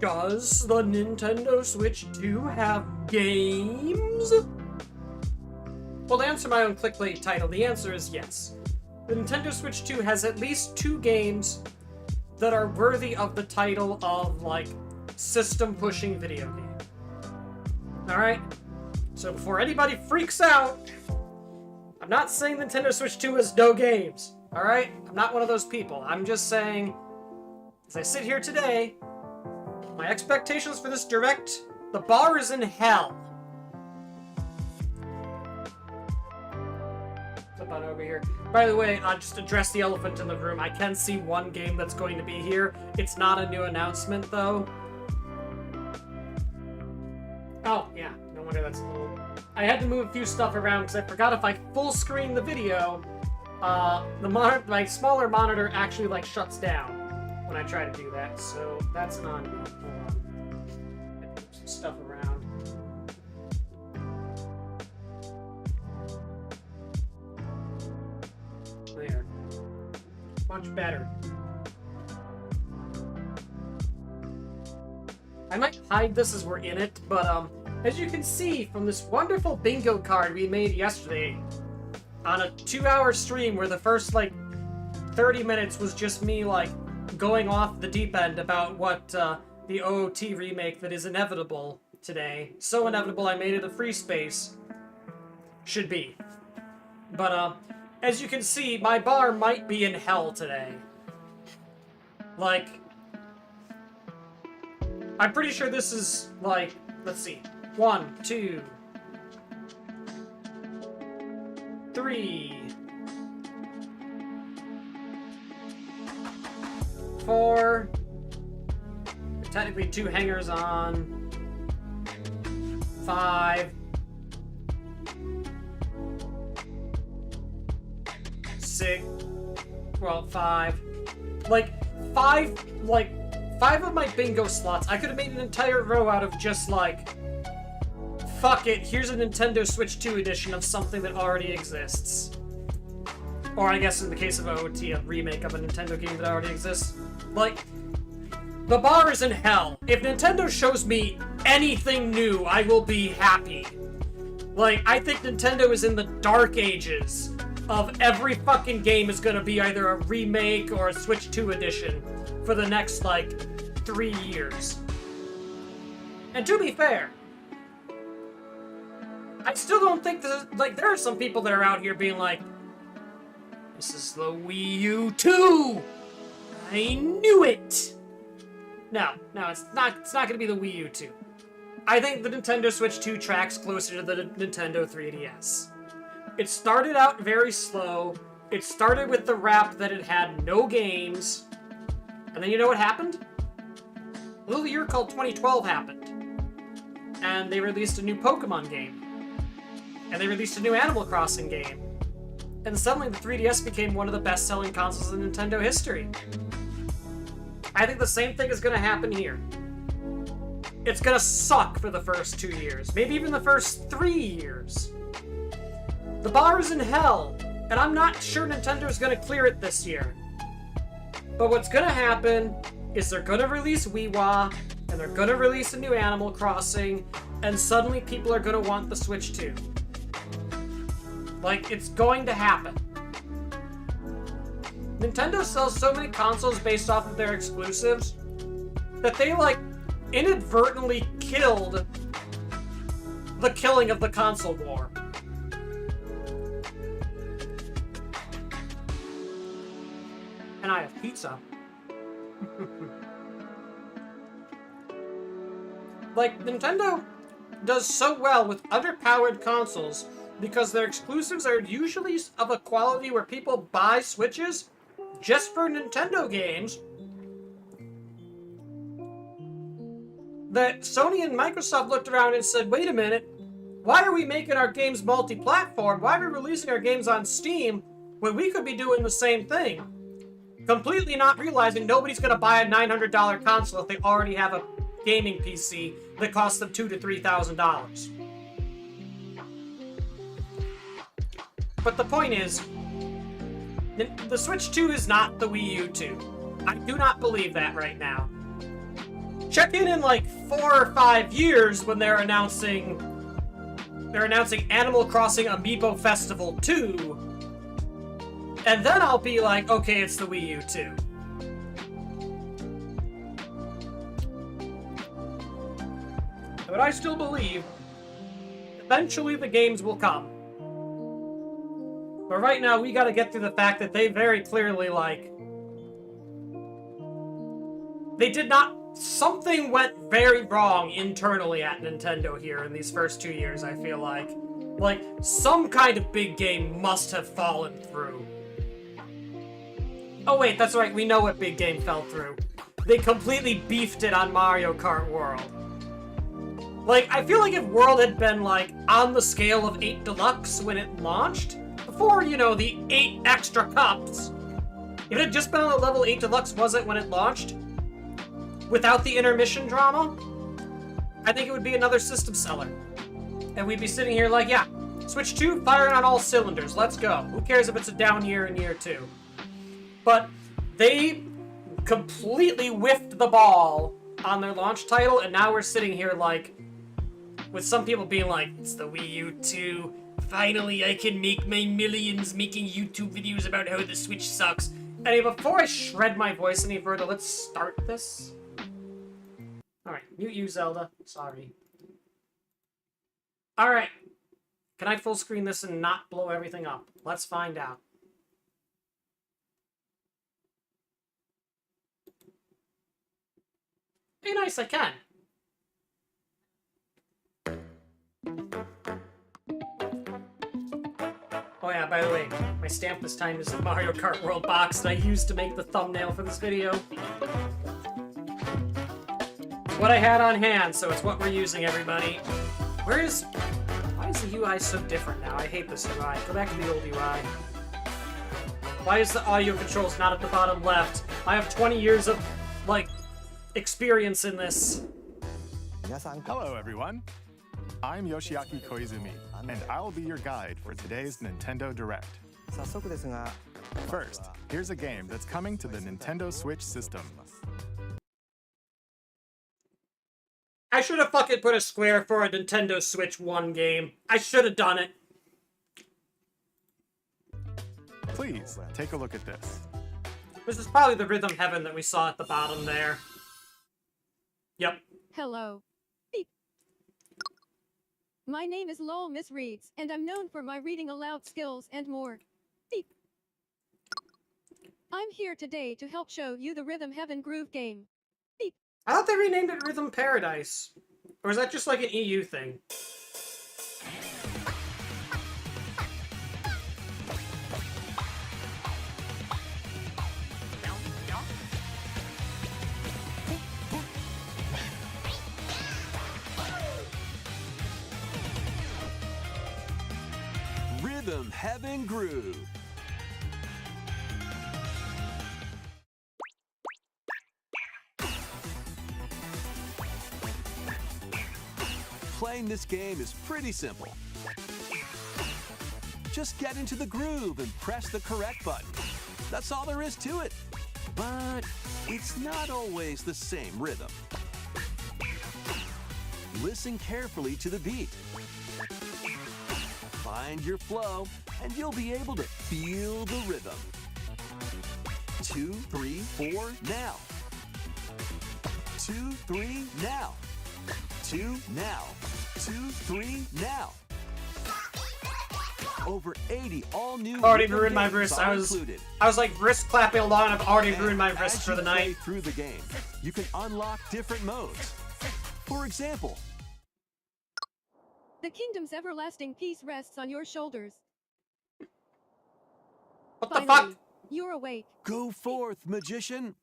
Does the Nintendo Switch 2 have games? Well, to answer my own clickbait title, the answer is yes. The Nintendo Switch 2 has at least 2 games that are worthy of the title of, like, system-pushing video game. Alright? So before anybody freaks out, I'm not saying Nintendo Switch 2 has no games. Alright? I'm not one of those people. I'm just saying, as I sit here today, my expectations for this Direct, the bar is in hell. Flip on over here. By the way, I'll just address the elephant in the room. I can see one game that's going to be here. It's not a new announcement, though. Oh, yeah. No wonder that's old. I had to move a few stuff around because I forgot if I full screen the video, my smaller monitor actually, like, shuts down when I try to do that. So that's an on. Hold on. I move some stuff around. There. Much better. I might hide this as we're in it, but as you can see from this wonderful bingo card we made yesterday on a 2-hour stream where the first, like, 30 minutes was just me, like, going off the deep end about what the OOT remake that is inevitable today, so inevitable I made it a free space, should be. But, as you can see, my bar might be in hell today. Like, I'm pretty sure this is, like, let's see. 1, 2, 3, 4. Technically 2 hangers on. 5. 6. Well, 5. Like, 5 of my bingo slots, I could have made an entire row out of just, like, fuck it, here's a Nintendo Switch 2 edition of something that already exists. Or I guess in the case of OOT, a remake of a Nintendo game that already exists. Like, the bar is in hell. If Nintendo shows me anything new, I will be happy. Like, I think Nintendo is in the dark ages of every fucking game is gonna be either a remake or a Switch 2 edition for the next, like, 3 years. And to be fair, I still don't think that, like, there are some people that are out here being like, this is the Wii U 2! I knew it! No, it's not gonna be the Wii U 2. I think the Nintendo Switch 2 tracks closer to the Nintendo 3DS. It started out very slow. It started with the rap that it had no games. And then you know what happened? A little year called 2012 happened. And they released a new Pokemon game. And they released a new Animal Crossing game. And suddenly the 3DS became one of the best-selling consoles in Nintendo history. I think the same thing is going to happen here. It's going to suck for the first 2 years. Maybe even the first 3 years. The bar is in hell. And I'm not sure Nintendo's going to clear it this year. But what's going to happen is they're going to release WiiWa, and they're going to release a new Animal Crossing, and suddenly people are going to want the Switch 2. Like, it's going to happen. Nintendo sells so many consoles based off of their exclusives that they, like, inadvertently killed the killing of the console war. And I have pizza. Like, Nintendo does so well with underpowered consoles because their exclusives are usually of a quality where people buy Switches just for Nintendo games that Sony and Microsoft looked around and said, wait a minute, why are we making our games multi-platform? Why are we releasing our games on Steam when we could be doing the same thing? Completely not realizing nobody's going to buy a $900 console if they already have a gaming PC that costs them $2,000 to $3,000. But the point is, the Switch 2 is not the Wii U 2. I do not believe that right now. check in like 4 or 5 years when they're announcing Animal Crossing Amiibo Festival 2, and then I'll be like, okay, it's the Wii U 2. But I still believe eventually the games will come. But right now, we gotta get through the fact that they very clearly, like, they did not... Something went very wrong internally at Nintendo here in these first 2 years, I feel like. Like, some kind of big game must have fallen through. Oh wait, that's right, we know what big game fell through. They completely beefed it on Mario Kart World. Like, I feel like if World had been, like, on the scale of 8 Deluxe when it launched, before, you know, the 8 extra cups, if it had just been on the level 8 Deluxe was it when it launched, without the intermission drama, I think it would be another system seller. And we'd be sitting here like, yeah, Switch 2, firing on all cylinders, let's go. Who cares if it's a down year in year 2? But they completely whiffed the ball on their launch title, and now we're sitting here like, with some people being like, it's the Wii U 2, finally I can make my millions making YouTube videos about how the Switch sucks. Anyway, before I shred my voice any further, let's start this. Alright, mute you, Zelda. Sorry. Alright. Can I full screen this and not blow everything up? Let's find out. Be nice, I can. Oh yeah, by the way, my stamp this time is the Mario Kart World box that I used to make the thumbnail for this video. What I had on hand, so it's what we're using, everybody. Why is the UI so different now? I hate this UI. Go back to the old UI. Why is the audio controls not at the bottom left? I have 20 years of, like, experience in this. Hello, everyone. I'm Yoshiaki Koizumi, and I'll be your guide for today's Nintendo Direct. First, here's a game that's coming to the Nintendo Switch system. I should have fucking put a square for a Nintendo Switch 1 game. I should have done it. Please, take a look at this. This is probably the Rhythm Heaven that we saw at the bottom there. Yep. Hello. Beep. My name is Lowell Miss Reeds, and I'm known for my reading aloud skills and more. Beep. I'm here today to help show you the Rhythm Heaven Groove game. Beep. I thought they renamed it Rhythm Paradise. Or is that just like an EU thing? Rhythm Heaven Groove. Playing this game is pretty simple. Just get into the groove and press the correct button. That's all there is to it. But it's not always the same rhythm. Listen carefully to the beat. Find your flow, and you'll be able to feel the rhythm. 2, 3, 4, now. 2, 3, now. 2, now. 2, 3, now. Over 80 all-new. Already ruined my wrist. I was like wrist clapping along. I've already ruined my wrist for the night. Through the game, you can unlock different modes. For example, The kingdom's everlasting peace rests on your shoulders. What the Finally, fuck? You're awake. go forth, magician,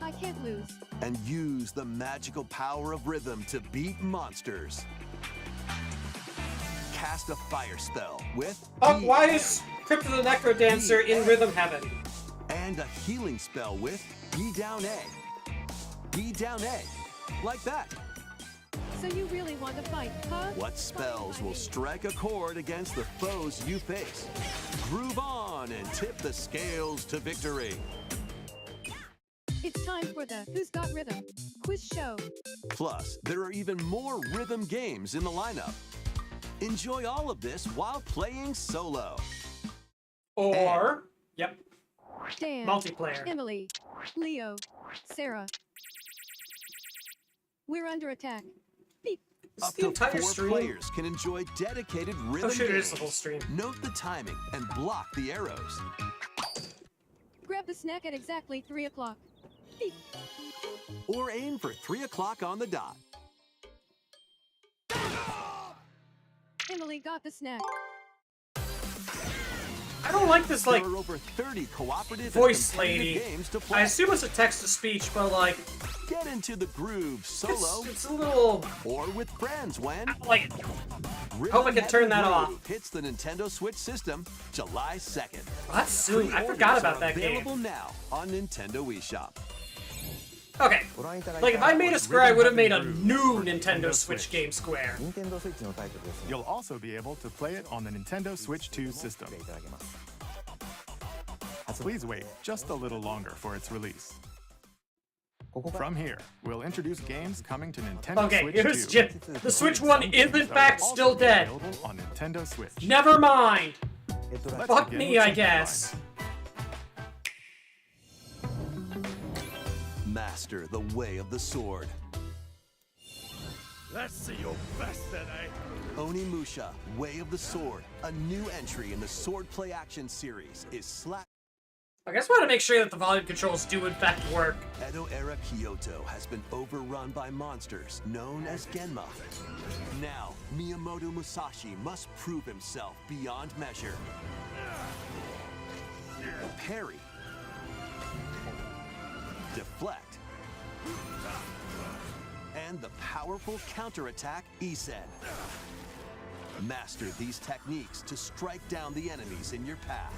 I can't lose. and use the magical power of rhythm to beat monsters. Cast a fire spell with Oh, why Be is Crypto the Necrodancer in Rhythm Heaven? and a healing spell with Be Down A. Be Down A. Like that. So you really want to fight, huh? What spells will strike a chord against the foes you face? Groove on and tip the scales to victory. It's time for the Who's Got Rhythm quiz show. Plus, there are even more rhythm games in the lineup. Enjoy all of this while playing solo. Or, yep, Dan, multiplayer. Emily, Leo, Sarah. We're under attack. Beep. Up the to entire 4 stream? players can enjoy dedicated rhythm Oh shoot, it games. is the whole stream. Note the timing and block the arrows. Grab the snack at exactly 3 o'clock. Beep. Or aim for 3 o'clock on the dot. Emily got the snack. I don't like this, like, There are over 30 cooperative voice and competitive lady. games to play. I assume it's a text-to-speech, but, like, Get into the groove solo it's a little, or with friends when like, Rhythm hope I can turn Heavy that Groove off. hits the Nintendo Switch system July 2nd. well, that's soon. I Pre-orders forgot about are that available game. now on Nintendo eShop. Okay, like, if I made a Square, I would have made a new Nintendo Switch game Square. You'll also be able to play it on the Nintendo Switch 2 system. Please wait just a little longer for its release. From here, we'll introduce games coming to Nintendo Okay, Switch here's 2. Jim. The Switch 1 is, in That will fact, also still be dead. available on Nintendo Switch. Never mind. Let's Fuck begin me, with I some guess. Master the way of the sword. Let's see your best today. Onimusha, Way of the Sword, a new entry in the Sword Play Action series, is I guess I want to make sure that the volume controls do in fact work. Edo-era Kyoto has been overrun by monsters known as Genma. Now, Miyamoto Musashi must prove himself beyond measure. Parry. Deflect. And the powerful counterattack Isen. Master these techniques to strike down the enemies in your path.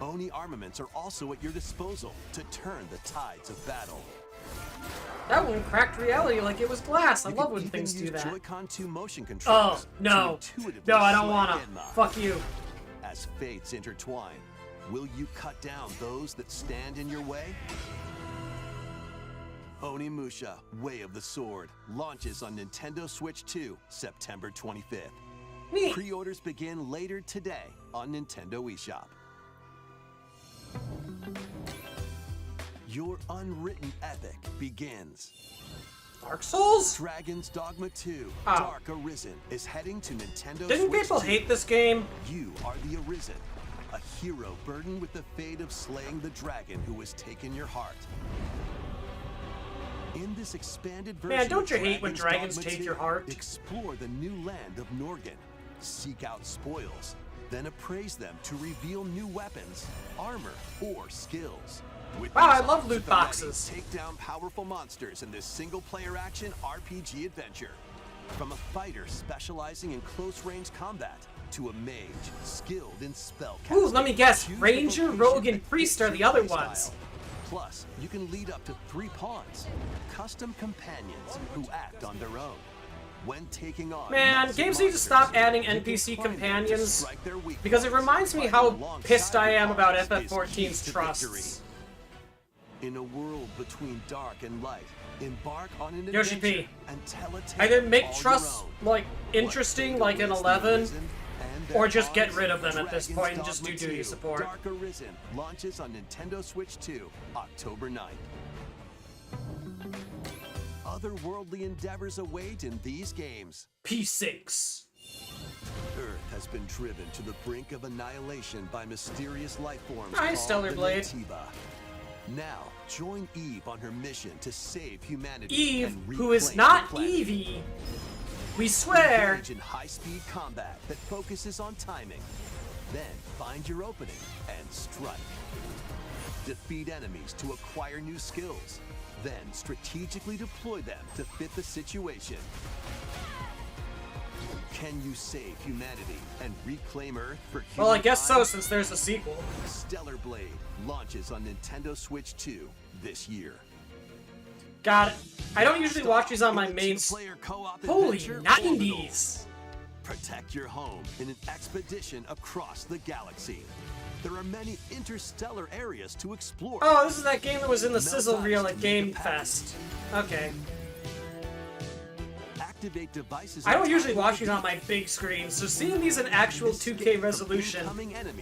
Oni armaments are also at your disposal to turn the tides of battle. That one cracked reality like it was glass. I You love can when even things do use that. Joy-Con 2 motion Oh, controls no. to intuitively No, I don't slay wanna. Genma. Fuck you. As fates intertwine, will you cut down those that stand in your way? Onimusha, Way of the Sword, launches on Nintendo Switch 2, September 25th. Neat. Pre-orders begin later today on Nintendo eShop. Your unwritten epic begins. Dark Souls? Dragon's Dogma 2, Oh. Dark Arisen, is heading to Nintendo Didn't Switch people 2. hate this game? You are the Arisen, a hero burdened with the fate of slaying the dragon who has taken your heart. In this expanded version Man, don't of you hate when Dragon's dragons Dogma take 2, your heart? Explore the new land of Norgan, seek out spoils, then appraise them to reveal new weapons, armor, or skills. With Wow, these I love options loot at the ready, boxes. Take down powerful monsters in this single-player action RPG adventure. From a fighter specializing in close-range combat to a mage skilled in spellcasting. Ooh, let me guess. Choose the Ranger, vocation Rogue, that and Priest fits are the your other playstyle. ones. Plus, you can lead up to 3 pawns, custom companions who act on their own. When taking on Man, massive games need to monsters, stop adding you can NPC find them to companions, strike their weak because it points. reminds me Fighting how alongside pissed I your am about partners is FF14's key to trusts. victory. In a world between dark and light, embark on an Yoshi adventure P. and tell a tale Either make all your trusts, own. like, interesting, like in What 11, is the Arisen and their or just get odds? rid of them at this Dragon's point and just Dogma do duty 2, support. Dark Arisen launches on Nintendo Switch 2, October 9th. Otherworldly endeavors await in these games. P6. Earth has been driven to the brink of annihilation by mysterious life forms Hi, called Stellar the Blade. Natiba. Now, join Eve on her mission to save humanity. Eve, and who is reclaim not the planet. Evie. We swear. Engage in high-speed combat that focuses on timing. Then find your opening and strike. Defeat enemies to acquire new skills. Then strategically deploy them to fit the situation. Can you save humanity and reclaim Earth for humankind? Well, I guess so, since there's a sequel. Stellar Blade launches on Nintendo Switch 2 this year. Got it. I don't usually watch these on my main. Two-player co-op Holy adventure, 90s! Protect your home in an expedition across the galaxy. There are many interstellar areas to explore. Oh, this is that game that was in the sizzle reel at Game Fest. Okay. Activate devices. I don't usually watch these on my big screen, so seeing these in actual 2K resolution,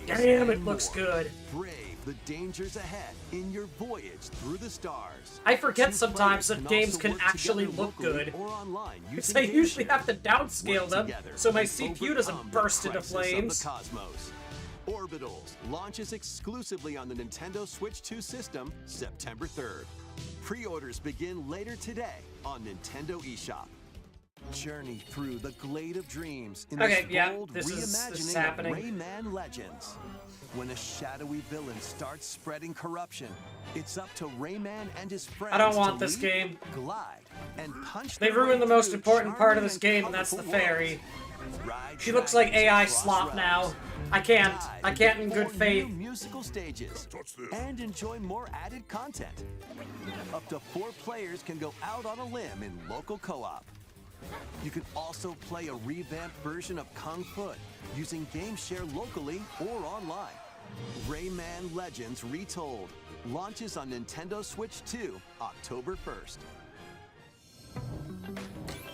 damn, it looks good. Brave the dangers ahead in your voyage through the stars. I forget Two sometimes players that can games also can work actually together look locally good. or online Because using I game usually share. have to downscale Work them, together so my and CPU doesn't overcome burst the into crisis of flames. the cosmos. Orbitals launches exclusively on the Nintendo Switch 2 system September 3rd. Pre-orders begin later today on Nintendo eShop. Journey through the Glade of Dreams in Okay, this yeah, bold this is reimagining happening. of Rayman Legends. When a shadowy villain starts spreading corruption, it's up to Rayman and his friends I don't want to this lead, game. glide, and punch They their ruined the way most through important part of charming this and game, and that's the colorful fairy. worlds. Ride She looks like dragons AI across slop now. realms. I can't Dive in into good 4 faith. new musical stages and enjoy more added content. Up to 4 players can go out on a limb in local co-op. You can also play a revamped version of Kung Foot using game share locally or online. Rayman Legends Retold launches on Nintendo Switch 2 October 1st.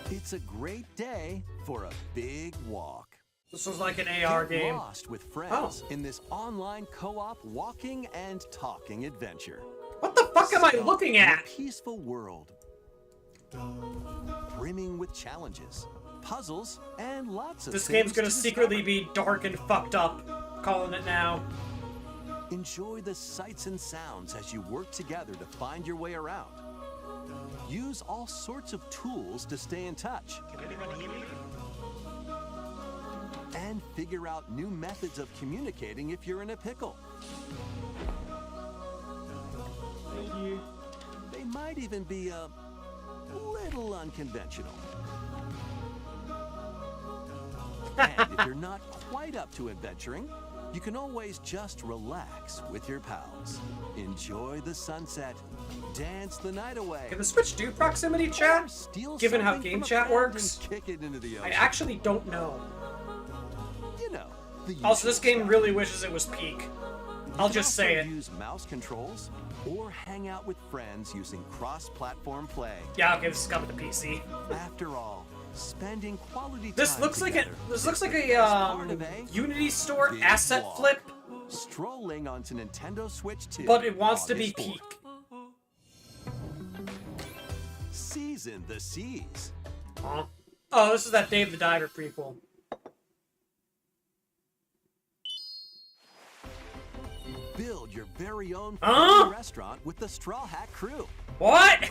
It's a great day for a big walk. This was like an AR Get game. lost with friends in this online co-op walking and talking adventure. What the fuck am I Sail looking through at? A peaceful world, brimming with challenges, puzzles, and lots of This things game's gonna to secretly discover. be dark and fucked up. Calling it now. Enjoy the sights and sounds as you work together to find your way around. Use all sorts of tools to stay in touch. And figure out new methods of communicating if you're in a pickle. They might even be a little unconventional. And if you're not quite up to adventuring, you can always just relax with your pals. Enjoy the sunset, dance the night away. Can the Switch do proximity or chat? steal Given how something game from a chat friend works? and kick it into the I ocean. actually don't know. You know, the Also, this usual game stuff. really wishes it was peak. I'll You can just say also it. Use mouse controls or hang out with friends using cross-platform play. Yeah, okay, this is coming to PC. After all, spending quality This time looks like a together this is looks like the a best part of a Unity store big asset walk. flip, Strolling onto Nintendo Switch 2. but it wants to be August 4th. peak. Season the seas. Huh? Oh, this is that Dave the Diver prequel. Build your very own Huh? family restaurant with the Straw Hat Crew. What?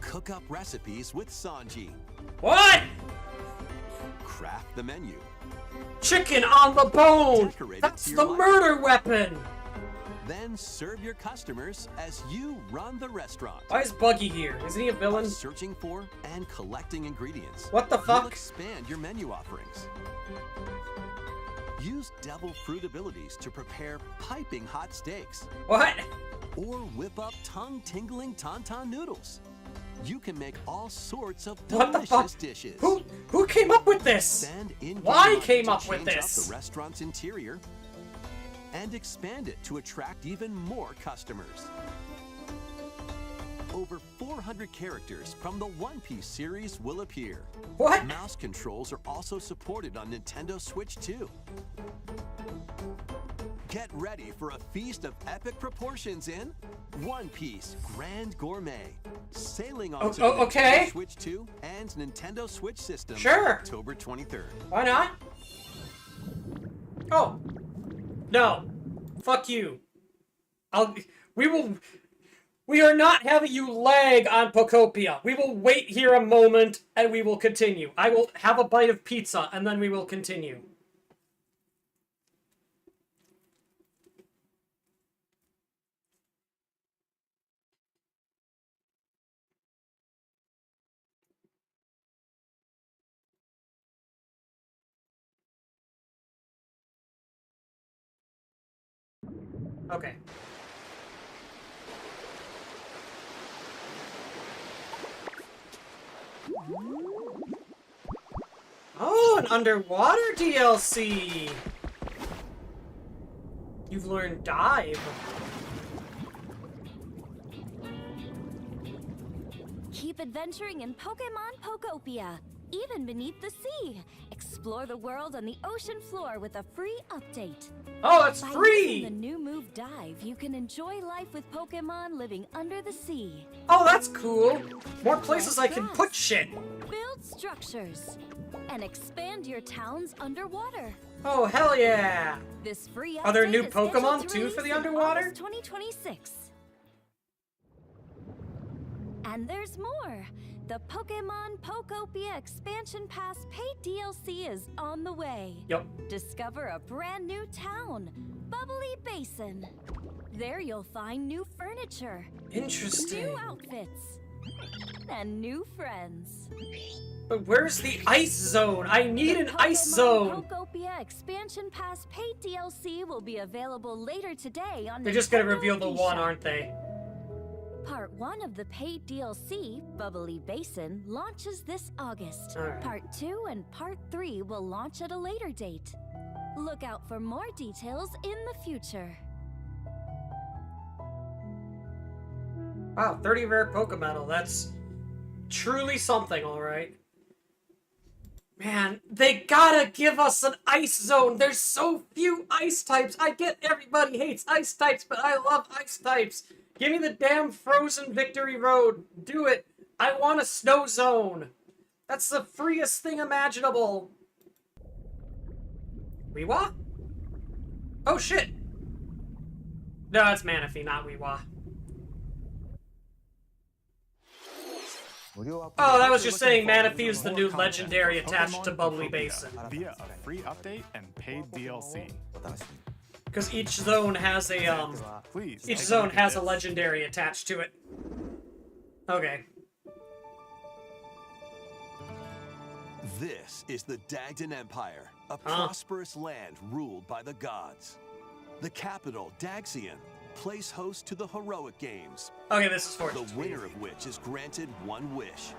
Cook up recipes with Sanji. What? Craft the menu. Chicken on the bone! Decorate it That's to the your murder weapon! Then serve your customers as you run the restaurant. Why is Buggy here? Isn't he a villain? Searching for and collecting ingredients. What the You'll fuck? expand your menu offerings. Use devil fruit abilities to prepare piping hot steaks What? or whip up tongue-tingling tauntaun noodles. You can make all sorts of What the delicious fuck? dishes. Who came up with this? Spend in-game Why money came to up with change this? up the restaurant's interior and expand it to attract even more customers. Over 400 characters from the One Piece series will appear. What? Mouse controls are also supported on Nintendo Switch 2. Get ready for a feast of epic proportions in One Piece Grand Gourmet. Sailing onto the okay. Nintendo Switch 2 and Nintendo Switch system Sure. October 23rd. Why not? Oh. No. Fuck you. We are not having you lag on Pokopia. We will wait here a moment and we will continue. I will have a bite of pizza and then we will continue. Okay. Oh, an underwater DLC! You've learned dive. Keep adventuring in Pokemon Pokopia, even beneath the sea. Explore the world on the ocean floor with a free update. Oh, that's By free! using the new move Dive, you can enjoy life with Pokemon living under the sea. Oh, that's cool. More places I can put shit. Build structures and expand your towns underwater. Oh, hell yeah. This free Are there update new is scheduled Pokemon, to too, for release the in underwater? August 2026. And there's more. The Pokemon Pokopia Expansion Pass paid DLC is on the way. Yup. Discover a brand new town, Bubbly Basin. There you'll find new furniture, Interesting. new outfits, and new friends. But where's the ice zone? I need an ice Pokemon zone. Pokopia Expansion Pass paid DLC will be available later today on They're just gonna Nintendo reveal the one, eShop. aren't they? Part 1 of the paid DLC, Bubbly Basin, launches this August. Alright. Part 2 and Part 3 will launch at a later date. Look out for more details in the future. Wow, 30 rare Pokemon. That's truly something, alright. Man, they gotta give us an ice zone. There's so few ice types. I get everybody hates ice types, but I love ice types. Give me the damn frozen victory road. Do it. I want a snow zone. That's the freest thing imaginable. Weewa? Oh shit. No, it's Manaphy, not Weewa. Oh, that was just saying Manaphy is the new legendary attached to Bubbly Basin. Via a free update and paid DLC. Because each zone has a, Please. each take a zone look at has a this. legendary attached to it. Okay. This is the Dagdan Empire, a prosperous land ruled by the gods. The capital, Daxian, plays host to the heroic games, Okay, this is for the winner of which is granted one wish.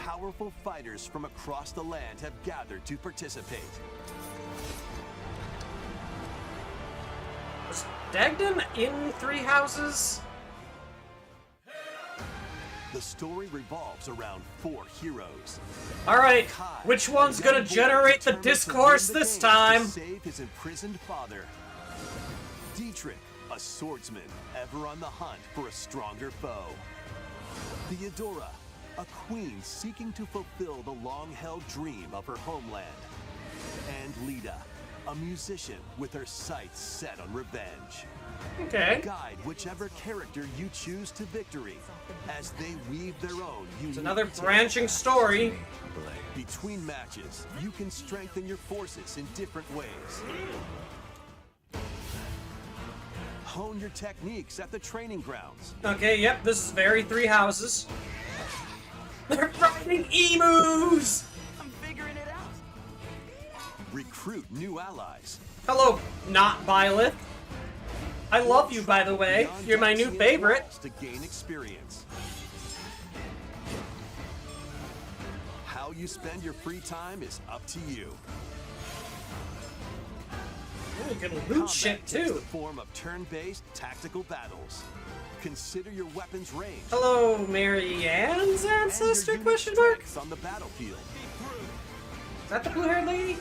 Powerful fighters from across the land have gathered to participate. Was Dagdan in Three Houses? The story revolves around 4 heroes. Alright, Kai, which a one's young gonna boy generate the determined to discourse win the this games time? to save his imprisoned father. Dietrich, a swordsman, ever on the hunt for a stronger foe. Theodora, a queen seeking to fulfill the long-held dream of her homeland. And Lita, a musician with her sights set on revenge. Okay. Guide whichever character you choose to victory as they weave their own unique It's another tale. branching story. Between matches, you can strengthen your forces in different ways. Hone your techniques at the training grounds. Okay, yep, this is very Three Houses. They're fighting emus! I'm figuring it out. Recruit new allies. Hello, not Byleth. I love you, by the way. Beyond You're my new Daxian's favorite. walls to gain experience. How you spend your free time is up to you. Oh, you can loot Combat shit, takes too. the form of turn-based tactical battles. Consider your weapons range. Hello, Marianne's and your ancestor, unique question mark? strengths on the battlefield. Is that the blue-haired lady?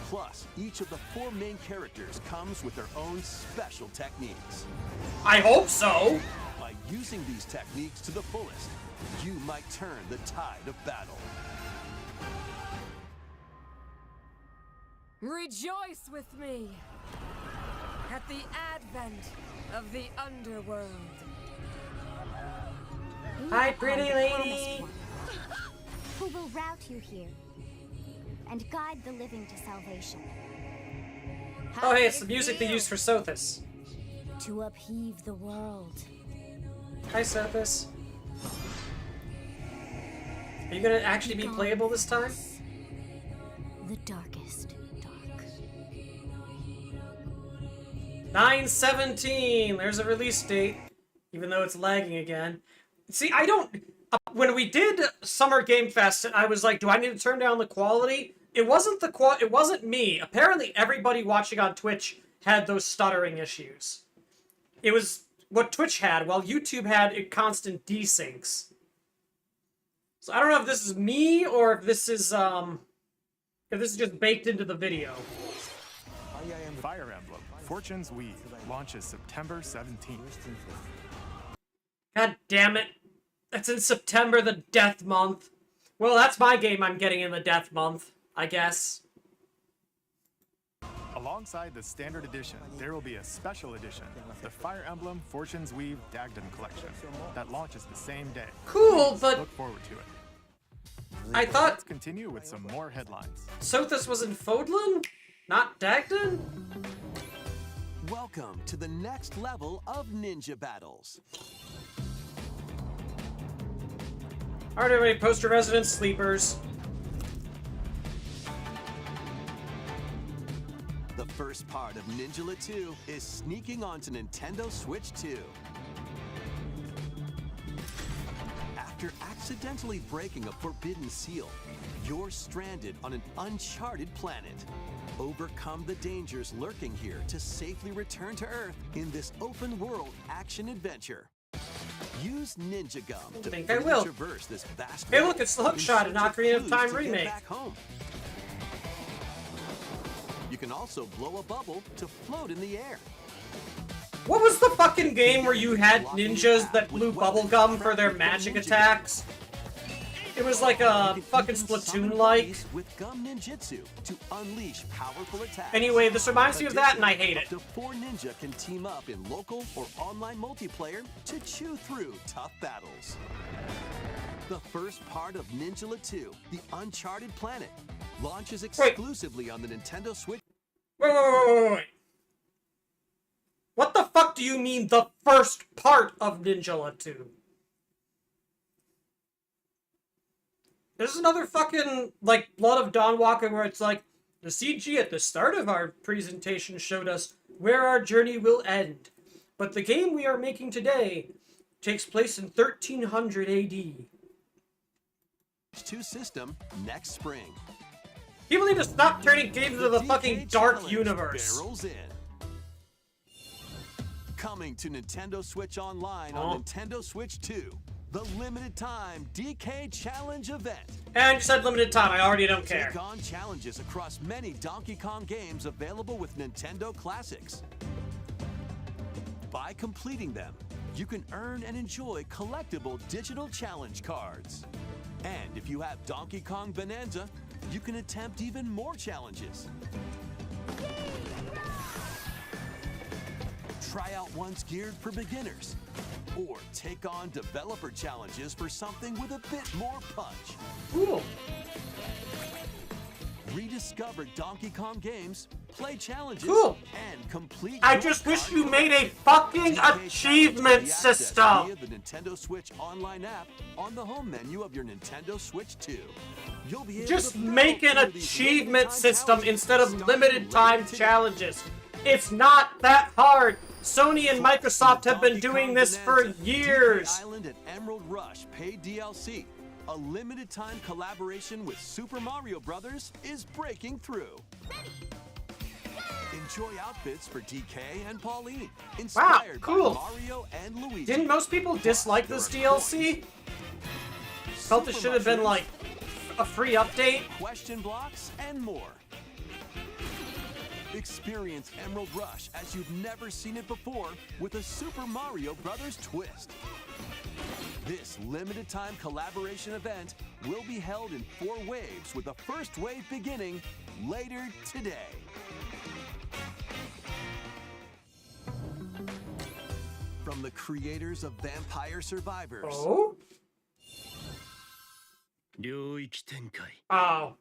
Plus, each of the 4 main characters comes with their own special techniques. I hope so. By using these techniques to the fullest, you might turn the tide of battle. Rejoice with me at the advent of the underworld. Hi, pretty lady. Who will route you here and guide the living to salvation. Oh, hey, it's the music they used for Sothis. To upheave the world. Hi, Sothis. Are you gonna actually be playable this time? The darkest dark. 9/17. There's a release date, even though it's lagging again. See, I don't. When we did Summer Game Fest, I was like, do I need to turn down the quality? it wasn't it wasn't me. Apparently everybody watching on Twitch had those stuttering issues. It was what Twitch had, while YouTube had constant desyncs. So I don't know if this is me or if this is just baked into the video. Fire Emblem Fortune's Weave launches September 17th. God damn it. That's in September, the death month. Well, that's my game I'm getting in the death month, I guess. Alongside the standard edition, there will be a special edition, the Fire Emblem Fortune's Weave Dagden Collection, that launches the same day. Cool, but Look forward to it. I thought Let's continue with some more headlines. Sothis was in Fodlan? Not Dagden? Welcome to the next level of ninja battles. Alright, everybody, post your resident sleepers. The first part of Ninjala 2 is sneaking onto Nintendo Switch 2. After accidentally breaking a forbidden seal, you're stranded on an uncharted planet. Overcome the dangers lurking here to safely return to Earth in this open-world action-adventure. Use Ninja Gum to think I freely will. traverse this vast Hey, world look, it's the in Hookshot in search of Ocarina of clues Time to get remake. back home. You can also blow a bubble to float in the air. What was the fucking game where you had ninjas that blew bubblegum for their magic attacks? It was like a fucking Splatoon-like. With gum ninjutsu to unleash powerful attacks. Anyway, this reminds me of that, and I hate it. Up to 4 ninja can team up in local or online multiplayer to chew through tough battles. The first part of Ninjala 2, The Uncharted Planet, launches exclusively on the Nintendo Switch. Wait. What the fuck do you mean, the first part of Ninjala 2? There's another fucking, like, Blood of Dawnwalker where it's like, the CG at the start of our presentation showed us where our journey will end. But the game we are making today takes place in 1300 AD. 2 system next spring. People need to stop turning games into the DK fucking dark Challenge universe. barrels in. Coming to Nintendo Switch Online on Nintendo Switch 2, the limited time DK Challenge event. And you said limited time, I already don't care. Take on challenges across many Donkey Kong games available with Nintendo Classics. By completing them, you can earn and enjoy collectible digital challenge cards. And if you have Donkey Kong Bonanza, you can attempt even more challenges. Try out ones geared for beginners, or take on developer challenges for something with a bit more punch. Cool. Rediscover Donkey Kong games, play challenges, Cool. and complete. I your just wish card you goals. made a fucking DK achievement challenges can be accessed system. Via the Nintendo Switch Online app on the home menu of your Nintendo Switch 2. You'll be able Just to make an battle through these achievement limited-time system challenges instead of starting limited time right today. challenges. It's not that hard. Sony and Microsoft have been Donkey doing Kong this for Bonanza, years. DK Island and Emerald Rush paid DLC. A limited time collaboration with Super Mario Brothers is breaking through. Enjoy outfits for DK and Pauline, inspired cool. by Mario and Luigi. Didn't most people dislike this DLC? Felt it Super should have been like mushrooms, a free update. question blocks, and more. Experience Emerald Rush as you've never seen it before with a Super Mario Brothers twist. This limited time collaboration event will be held in 4 waves with the first wave beginning later today. From the creators of Vampire Survivors. Oh? Oh.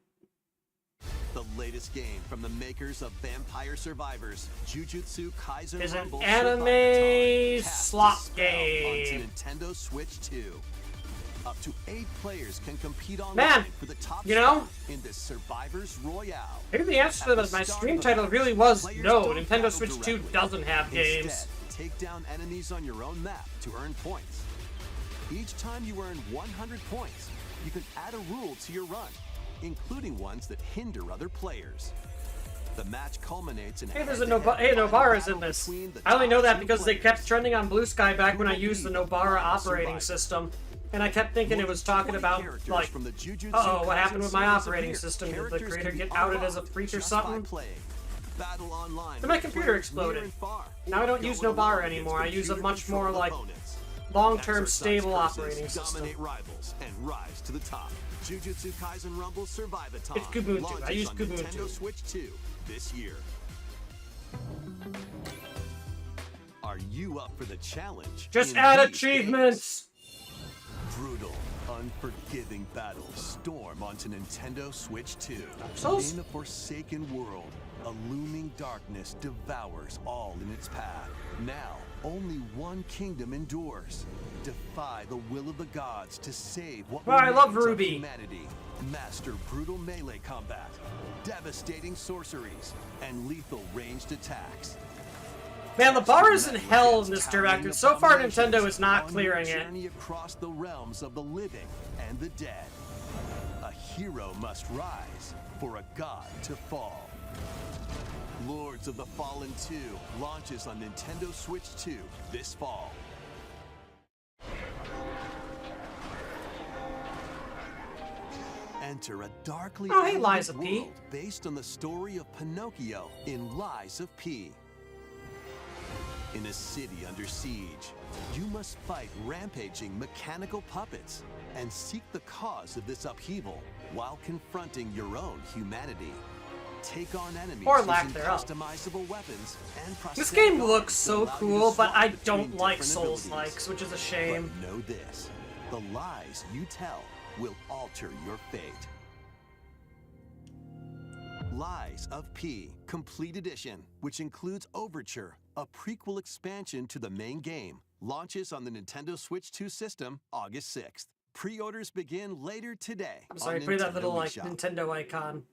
The latest game from the makers of Vampire Survivors, Jujutsu Kaisen Is an Rumble anime Survival Time, casts slot a spell game. onto Nintendo Switch 2. Up to 8 players can compete online Man, for the top you know, spot in this Survivors Royale. maybe the answer to my stream title really was no, Nintendo Switch 2 doesn't have games. Instead, take down enemies on your own map to earn points. Each time you earn 100 points, you can add a rule to your run. including ones that hinder other players. The match culminates in Hey, there's a Nobara's in this. I only know that because they kept trending on Blue Sky back when I used the Nobara operating system. And I kept thinking it was talking about, like, uh-oh, what happened with my operating system? Did the creator get outed as a freak or something? Then my computer exploded. Now I don't use Nobara anymore. I use a much more, like, long-term stable operating system. Rivals and rise to the top. Jujutsu Kaisen Rumble Survive-a-thon. It's Kubuntu. Launches I use on Kubuntu. Nintendo Switch 2 this year. Are you up for the challenge? Just in add these achievements! games? Brutal, unforgiving battles storm onto Nintendo Switch 2. Souls? In a forsaken world, a looming darkness devours all in its path. Now, only one kingdom endures. Defy the will of the gods to save what Well, I love remains of Ruby. humanity. Master brutal melee combat, devastating sorceries, and lethal ranged attacks. Man, the bar is in hell in this direct, and so far Nintendo is not clearing it. Journey across the realms of the living and the dead. A hero must rise for a god to fall. Lords of the Fallen 2 launches on Nintendo Switch 2 this fall. Enter a darkly Oh, hey, elegant Lies of P. world based on the story of Pinocchio in Lies of P. In a city under siege, you must fight rampaging mechanical puppets and seek the cause of this upheaval while confronting your own humanity. Take on enemies Or lack using thereof. customizable weapons and This prosthetic game looks so arms allow you to cool, but swap I between don't like different Souls-likes, abilities. which is a shame. But know this, the lies you tell will alter your fate. Lies of P Complete Edition, which includes Overture, a prequel expansion to the main game, launches on the Nintendo Switch 2 system August 6th. Pre-orders begin later today. I'm sorry, on put that Nintendo little, like, eShop. Nintendo icon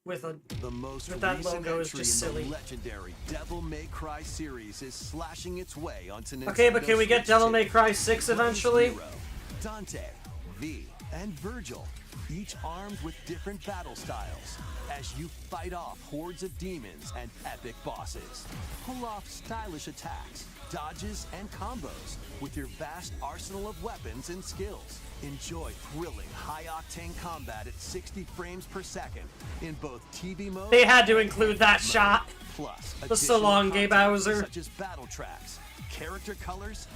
with a... The most But that recent logo is entry just in the silly. legendary Devil May Cry series is slashing its way onto Nintendo Okay, but can we get Switch Devil 2. May Cry 6 eventually? Nero, Dante, V, and Virgil, each armed with different battle styles, as you fight off hordes of demons and epic bosses. Pull off stylish attacks, dodges, and combos with your vast arsenal of weapons and skills. Enjoy thrilling, high-octane combat at 60 frames per second in both TV mode. They had to include that shot. Plus, The so long, Gay additional Bowser. content such as battle tracks, character colors,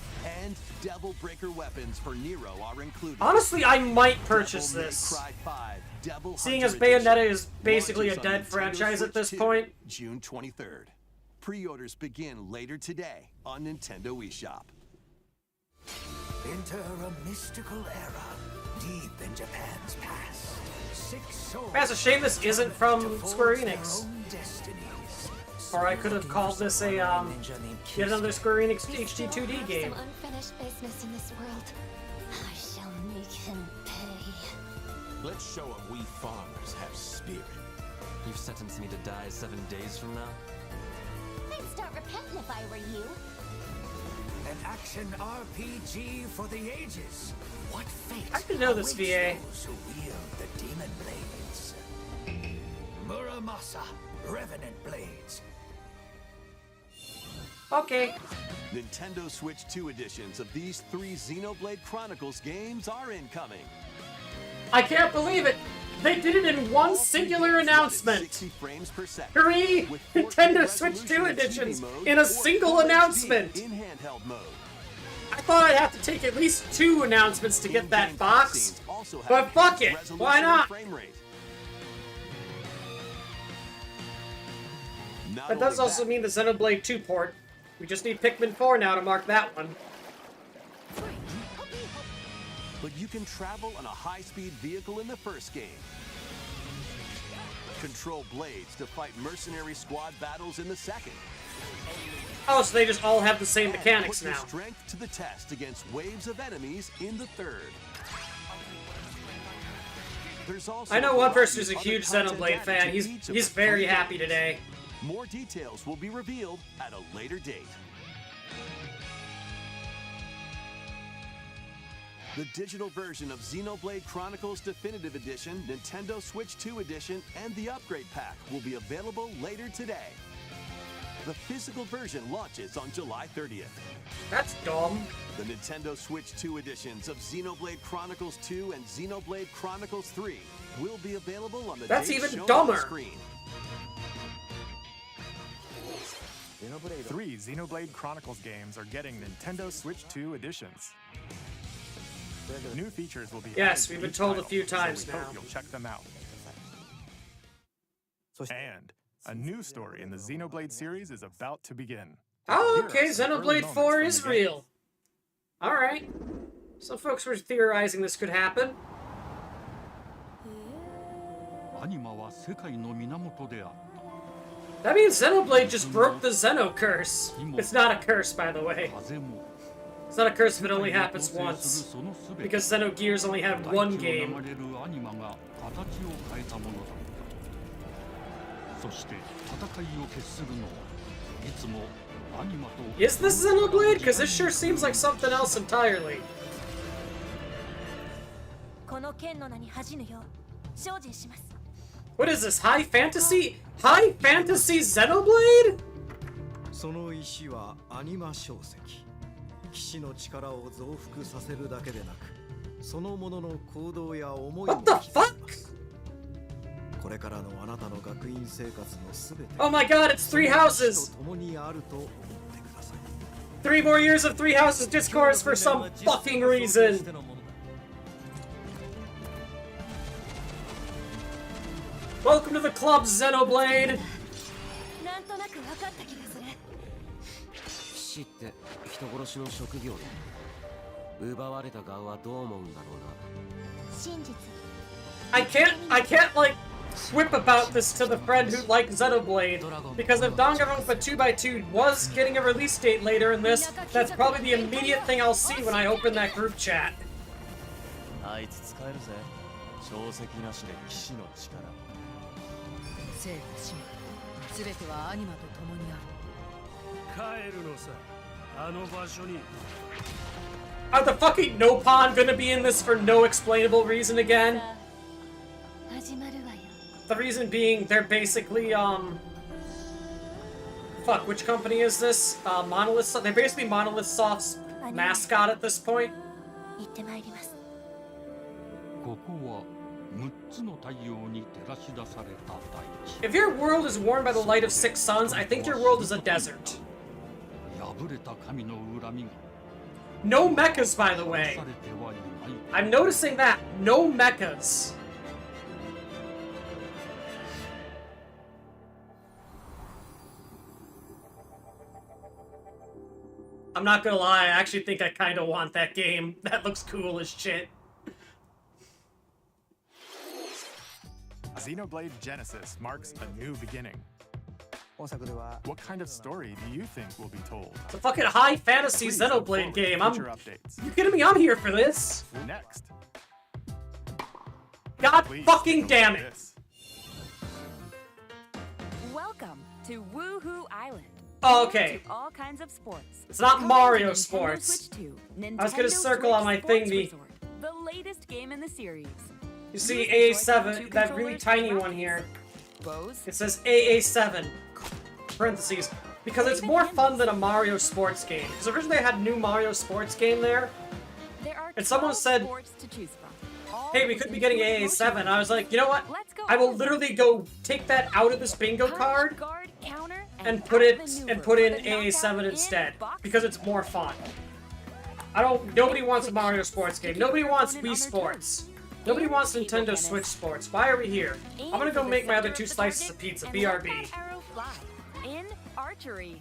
and Devil Breaker weapons for Nero are included. Honestly, I might purchase Devil May this. Cry 5 Devil Seeing as Hunter Bayonetta Edition is basically a launches on dead Nintendo franchise at Switch this 2, point. June 23rd. Pre-orders begin later today on Nintendo eShop. Enter a mystical era deep in Japan's past. 6 souls. Man, it's a shame this isn't from to forge Square their Enix. own destinies. Or I could have called this a, yet another Square Enix HD 2D game. Some unfinished business in this world. I shall make him pay. Let's show him we farmers have spirit. You've sentenced me to die 7 days from now? I'd start repenting if I were you. An action RPG for the ages. What fate I didn't know this, awaits VA. those who wield the demon blades? Muramasa, Revenant Blades. Okay. Nintendo Switch 2 editions of these 3 Xenoblade Chronicles games are incoming. I can't believe it! They did it in one singular announcement! 60 frames per second. 3 with 4K Nintendo Switch 2 resolution in TV editions mode in a or single Full HD announcement! in handheld mode. I thought I'd have to take at least 2 announcements to get that In-game box, cutscenes also have but fuck it! enhanced Why resolution not? and frame rate. Not That does only also mean the Xenoblade 2 port. We just need Pikmin 4 now to mark that one. but you can travel on a high-speed vehicle in the first game. Control blades to fight mercenary squad battles in the second. Oh, so they just all have the same And mechanics put your now. strength to the test against waves of enemies in the third. There's also I know a one variety person who's a of other huge content Xenoblade added fan. to He's each of he's the very 3 happy games. today. More details will be revealed at a later date. The digital version of Xenoblade Chronicles Definitive Edition, Nintendo Switch 2 Edition, and the Upgrade Pack will be available later today. The physical version launches on July 30th. That's dumb. The Nintendo Switch 2 editions of Xenoblade Chronicles 2 and Xenoblade Chronicles 3 will be available on the That's date even shown dumber. on the screen. 3 Xenoblade Chronicles games are getting Nintendo Switch 2 editions. New features will be Yes, added to we've been each told a title, few so times we hope now. you'll check them out. And a new story in the Xenoblade series is about to begin. Oh, Here are okay, some early Xenoblade moments 4 from is the game. real. Alright. Some folks were theorizing this could happen. アニマは世界の源であった。 That means Xenoblade just broke the Xeno curse. It's not a curse, by the way. 風も It's not a curse if it only happens once. その全て Because Xenogears only have one 大地を game. 流れるアニマが形を変えたものだった。そして戦いを決するのはいつもアニマと Is this Xenoblade? Because this sure seems like something else entirely. この剣の名に恥じぬよう精進します。 What is this? High fantasy? High fantasy Xenoblade? その石はアニマ小石。騎士の力を増幅させるだけでなく、そのものの行動や思いも What the fuck? これからのあなたの学院生活のすべて Oh my god, it's Three Houses! 共にあると思ってください。 3 more years of Three Houses discourse for some fucking reason. Welcome to the club, Xenoblade! なんとなく分かった気がする。騎士って人殺しの職業で奪われた側はどう思うんだろうな。真実 I can't like whip about this to the friend who liked Xenoblade, because if Danganronpa 2x2 was getting a release date later in this, that's probably the immediate thing I'll see when I open that group chat. あいつ使えるぜ。小石なしで騎士の力。生と死すべてはアニマと共にある。帰るのさ、あの場所に。 Are the fucking Nopon gonna be in this for no explainable reason again? 始まるわよ。 The reason being they're basically fuck, which company is this? Monolith Soft. They're basically Monolith Soft's mascot at this point. 行ってまいります。ここは6つの太陽に照らし出された大地。 If your world is warmed by the light of 6 suns, I think your world is a desert. 破れた神の恨みが No mechas, by the さ way. れてはいない。 I'm noticing that. No mechas. I'm not gonna lie, I actually think I kinda want that game. That looks cool as shit. Xenoblade Genesis marks a new beginning. What kind of story do you think will be told? It's a fucking high fantasy Please look Xenoblade forward to game. future updates. You kidding me? I'm here for this. Next. God Please fucking look damn at it. this. Welcome to Woohoo Island. Oh, okay. To all kinds of sports. It's not Coming Mario to Nintendo Sports. Switch 2, I was gonna Nintendo circle on my Switch Sports thingy. Resort, the latest game in the series. You see Use the AA7, Joy-Con that really controllers tiny and one here. Bows. It says AA7, parentheses, because it's more fun than a Mario Sports game. Because originally I had a new Mario Sports game there, There are and someone 12 said, sports to choose from. All hey, we with could be getting intuitive AA7. motion. I was like, you know what? Let's go I will over. literally go take that out of this bingo Punch, card guard, counter, and put it outmaneuver and put in for the knockout AA7 in instead boxing. because it's more fun. Nobody wants a Mario Sports game. Nobody wants Wii Sports. Nobody wants Nintendo Switch Sports. Why are we here? I'm gonna go make my other 2 slices of pizza. BRB. Arrow fly in archery.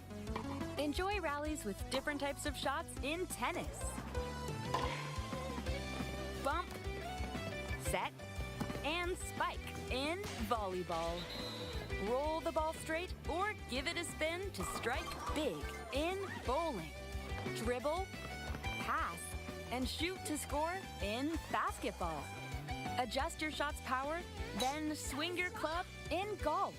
Enjoy rallies with different types of shots in tennis. Bump, set, and spike in volleyball. Roll the ball straight or give it a spin to strike big in bowling. Dribble, pass, and shoot to score in basketball. Adjust your shot's power, then swing your club in golf.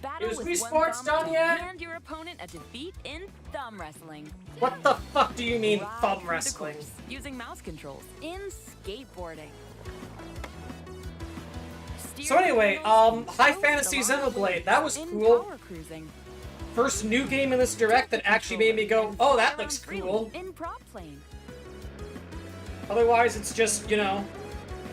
Battle Is with Wii one Sports thumb done to yet? hand your opponent a defeat in thumb wrestling. What the fuck do you mean Ride thumb through the wrestling? course using mouse controls in skateboarding. So anyway, High Fantasy Xenoblade, that was cool. Power cruising. First new game in this direct that actually made me go, oh, that looks cool. In prop plane. Otherwise, it's just, you know,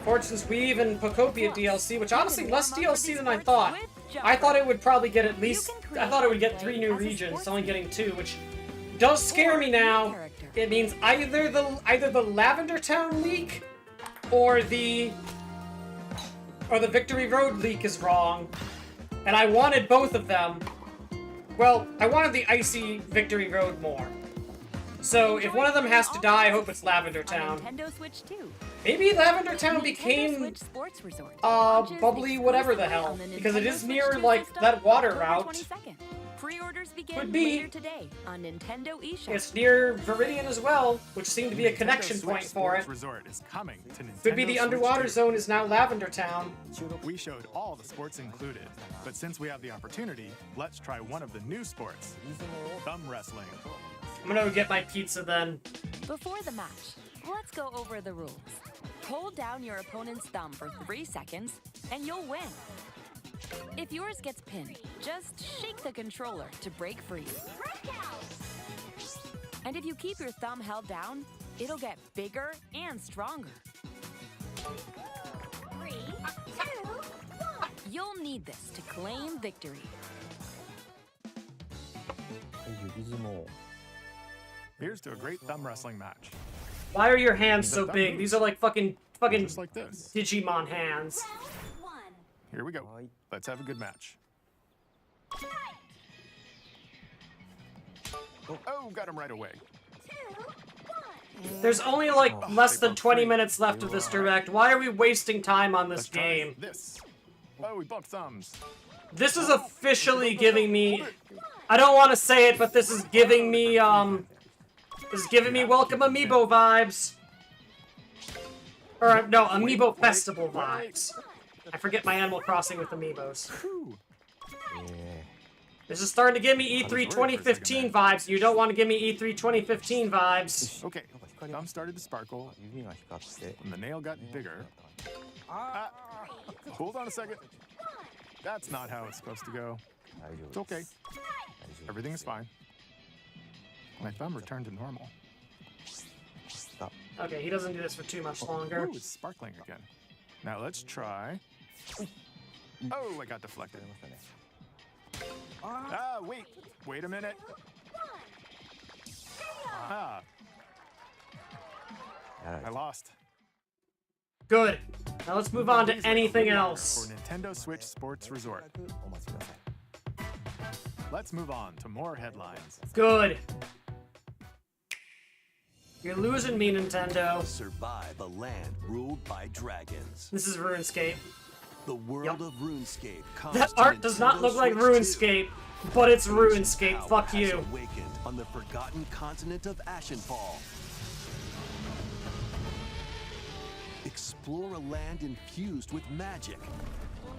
Fortune's Weave and Pokopia DLC, which honestly less DLC than I thought. I thought it would probably get at least, I thought it would get 3 new regions, it's only getting 2, which does scare me now. It means either the Lavender Town leak or the Victory Road leak is wrong. And I wanted both of them. Well, I wanted the Icy Victory Road more. So if one of them has to die, I hope it's Lavender Town. Nintendo Switch 2. Maybe Lavender Town became Switch Sports Resort. bubbly whatever the hell, because it is near like that water route. Pre-orders begin Could be. later today on Nintendo eShop. It's near Viridian as well, which seemed to be a Nintendo connection Switch point for it. Sports Resort is coming to Nintendo Could be the Switch underwater 2. zone is now Lavender Town. We showed all the sports included, but since we have the opportunity, let's try one of the new sports, thumb wrestling. I'm gonna go get my pizza then. Before the match, let's go over the rules. Hold down your opponent's thumb for 3 seconds, and you'll win. If yours gets pinned, just shake the controller to break free. And if you keep your thumb held down, it'll get bigger and stronger. 3, 2, 1. You'll need this to claim victory. Here's to a great thumb wrestling match. Why are your hands The so thumb big? moves. These are like fucking Just like this. Digimon hands. Here we go. Let's have a good match. Oh, got him right away. There's only like less than 20 minutes left of this direct. Why are we wasting time on this Let's try game? this. Oh, we bumped thumbs. This is officially giving me, I don't want to say it, but this is giving me Welcome Amiibo vibes. Or no, Amiibo Festival vibes. I forget my Animal Crossing with Amiibos. This is starting to give me E3 2015 vibes. You don't want to give me E3 2015 vibes. Okay, thumb started to sparkle, and the nail got bigger. Hold on a second. That's not how it's supposed to go. It's okay. Everything is fine. My thumb returned to normal. Okay, he doesn't do this for too much longer. Ooh, it's sparkling again. Now let's try. Oh, I got deflected. Wait a minute. I lost. Good. Now let's move on to anything else. For Nintendo Switch Sports Resort. Let's move on to more headlines. Good. You're losing me, Nintendo. Survive a land ruled by dragons. This is RuneScape. The world of RuneScape comes That to art does not Nintendo look like Switch RuneScape, but it's RuneScape. Power Fuck has you. awakened on the forgotten continent of Ashenfall. Explore a land infused with magic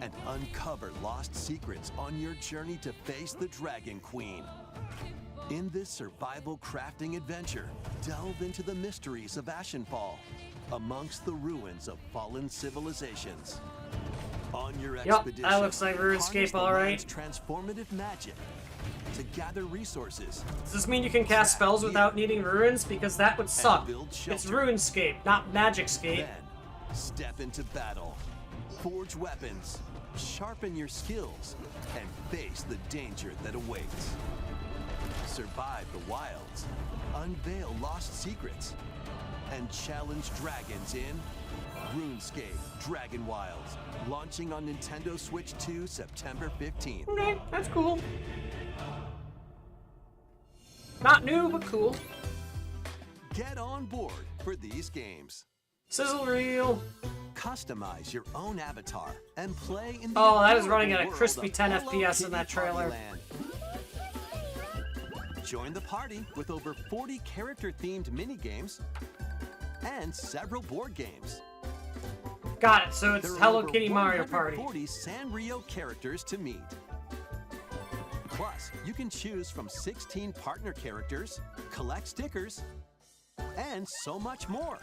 and uncover lost secrets on your journey to face the Dragon Queen. In this survival crafting adventure, delve into the mysteries of Ashenfall amongst the ruins of fallen civilizations. On your expedition, that looks like RuneScape, harness the alright. land's transformative magic to gather resources. Does this mean you can cast spells without needing runes? Because that would suck. It's RuneScape, not Magicscape. Then, step into battle, forge weapons, sharpen your skills, and face the danger that awaits. Survive the wilds, unveil lost secrets, and challenge dragons in RuneScape Dragon Wilds, launching on Nintendo Switch 2 September 15th. Okay, that's cool. Not new, but cool. Get on board for these games. Sizzle reel. Customize your own avatar and play in the Oh, that is running at a adorable crispy world 10 of Hello FPS in that Kitty trailer. Partyland. Join the party with over 40 character-themed mini-games and several board games. Got it, so it's There are Hello over Kitty Mario Party. 140 Sanrio characters to meet. Plus, you can choose from 16 partner characters, collect stickers, and so much more.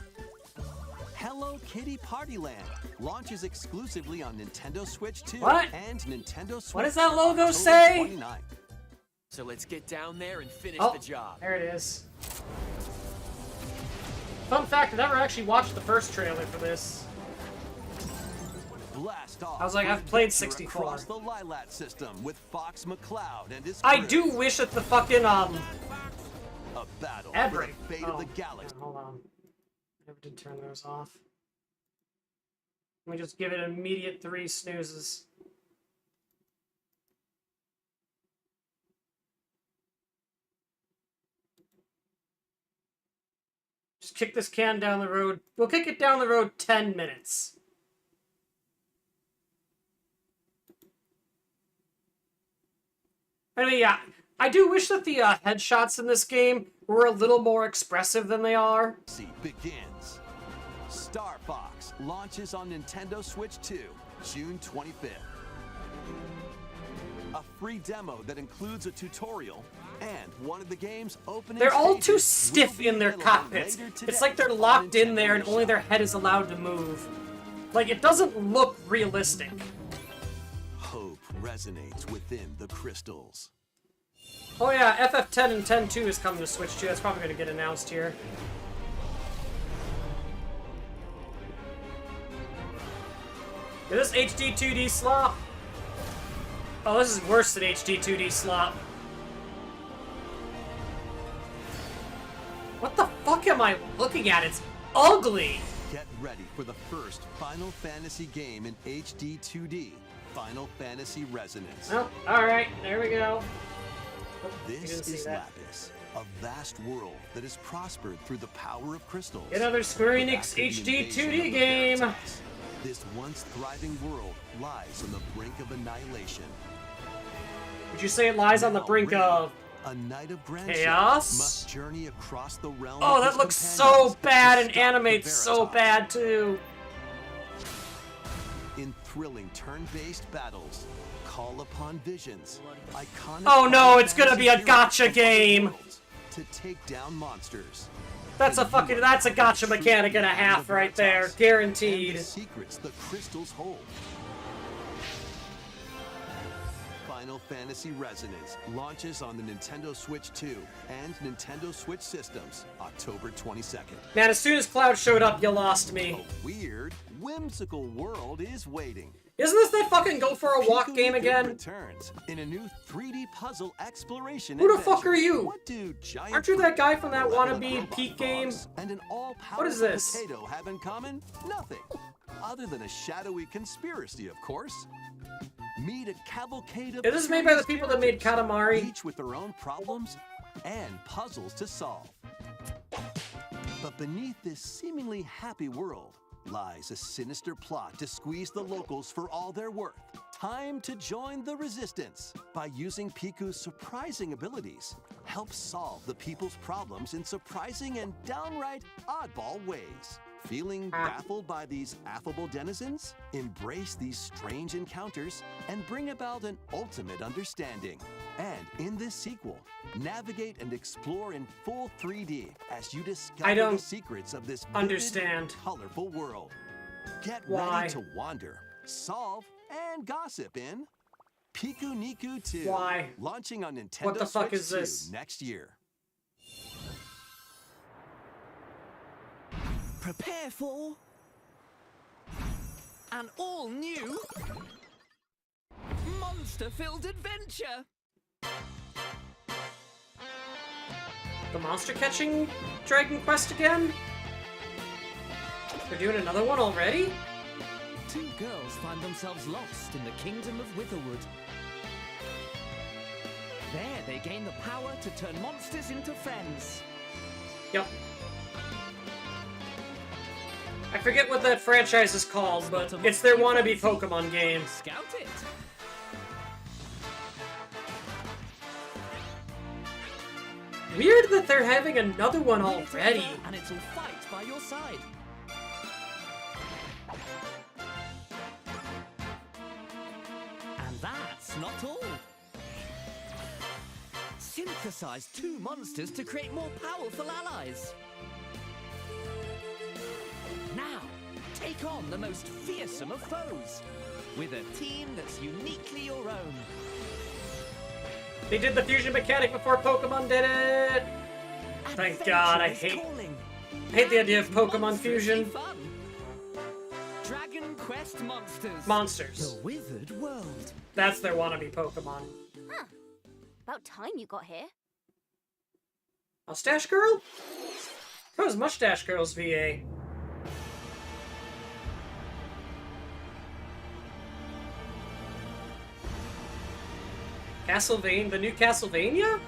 Hello Kitty Party Land launches exclusively on Nintendo Switch 2 What? and Nintendo Switch. What does that logo October say? 29th. So let's get down there and finish Oh, the job. there it is. Fun fact, I never actually watched the first trailer for this. Blast off. I was like, I've played Adventure 64. across the Lilat system with Fox McCloud and his I crew. do wish that the fucking, A battle Every. for the fate of the galaxy. Hold on. I never did turn those off. Let me just give it an immediate 3 snoozes. Just kick this can down the road. We'll kick it down the road 10 minutes. I mean, yeah, I do wish that the headshots in this game were a little more expressive than they are. Begins. Star Fox launches on Nintendo Switch 2, June 25th. A free demo that includes a tutorial and one of the game's opening They're all too stages stiff will be in their available cockpits. later today It's like they're on locked in Nintendo there and only their head is allowed to move. Like, it doesn't look realistic. Hope resonates within the crystals. Oh yeah, FF10 and 10.2 is coming to Switch 2. That's probably going to get announced here. Is this HD 2D slop? Oh, this is worse than HD 2D slop. What the fuck am I looking at? It's ugly! Get ready for the first Final Fantasy game in HD 2D, Final Fantasy Resonance. Oh, alright, there we go. Oh, you This didn't see is that. Lapis, a vast world that has prospered through the power of crystals. Another Square But Enix after the HD invasion 2D of the game. Veritas, this once thriving world lies on the brink of annihilation. Would you say it lies on the Now brink Ray, of a knight of grandeur, chaos? must journey across the realm. Oh, of that his looks so companions bad to and stop the animates so Veritas. bad too. In thrilling turn-based battles, call upon visions. Iconic Oh no, Final it's gonna be a Fantasy gotcha heroes from other game. worlds to take down monsters. That's a fucking, that's a gotcha mechanic and a half The right there, Veritas guaranteed. And the secrets the crystals hold. Final Fantasy Resonance launches on the Nintendo Switch 2 and Nintendo Switch systems October 22nd. Man, as soon as Cloud showed up, you lost me. A weird, whimsical world is waiting. Isn't this that fucking Go for a Walk game Pikachu again? returns in a new 3D puzzle exploration. Who the fuck adventure. are you? What do giant Aren't you that guy from that malevolent wannabe robot Peak game? dogs and an all-powerful What is this? potato have in common? Nothing. Other than a shadowy conspiracy, of course. Meet a cavalcade of Is this made by the curious people that made characters, Katamari? each with their own problems and puzzles to solve. But beneath this seemingly happy world lies a sinister plot to squeeze the locals for all they're worth. Time to join the resistance by using Piku's surprising abilities. Help solve the people's problems in surprising and downright oddball ways. Feeling baffled by these affable denizens? Embrace these strange encounters and bring about an ultimate understanding. And in this sequel, navigate and explore in full 3D as you discover I don't the secrets of this vivid, understand. colorful world. Get Why? ready to wander, solve, and gossip in Piku Niku 2. Why? Launching on Nintendo What the fuck Switch is this? 2 next year. Prepare for an all-new monster-filled adventure. The monster catching Dragon Quest again? They're doing another one already? Two girls find themselves lost in the kingdom of Witherwood. There, they gain the power to turn monsters into friends. Yep. I forget what that franchise is called, but it's their wannabe Pokemon game. Scout it. Weird that they're having another one already. And it'll fight by your side. And that's not all. synthesize two monsters to create more powerful allies. Now, take on the most fearsome of foes with a team that's uniquely your own. They did the fusion mechanic before Pokemon did it! Thank God, I hate the idea of Pokemon fusion. Dragon Quest Monsters. Monsters. The Withered World. That's their wannabe Pokemon. Huh. About time you got here. Mustache Girl? That was Mustache Girl's VA. Castlevania? The new Castlevania?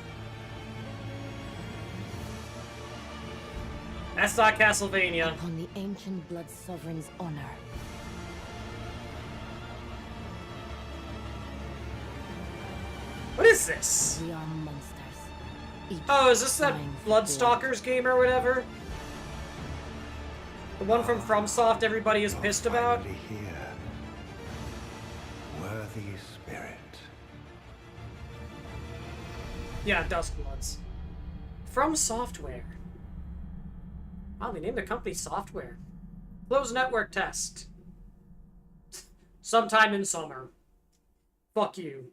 That's not Castlevania. Upon the ancient blood sovereign's honor. What is this? We are monsters. Oh, is this that Bloodstalkers game or whatever? The one from FromSoft everybody is pissed about? Here. Worthy spirit. Yeah, Duskbloods. From Software. Wow, they named the company Software. Closed network test. Sometime in summer. Fuck you.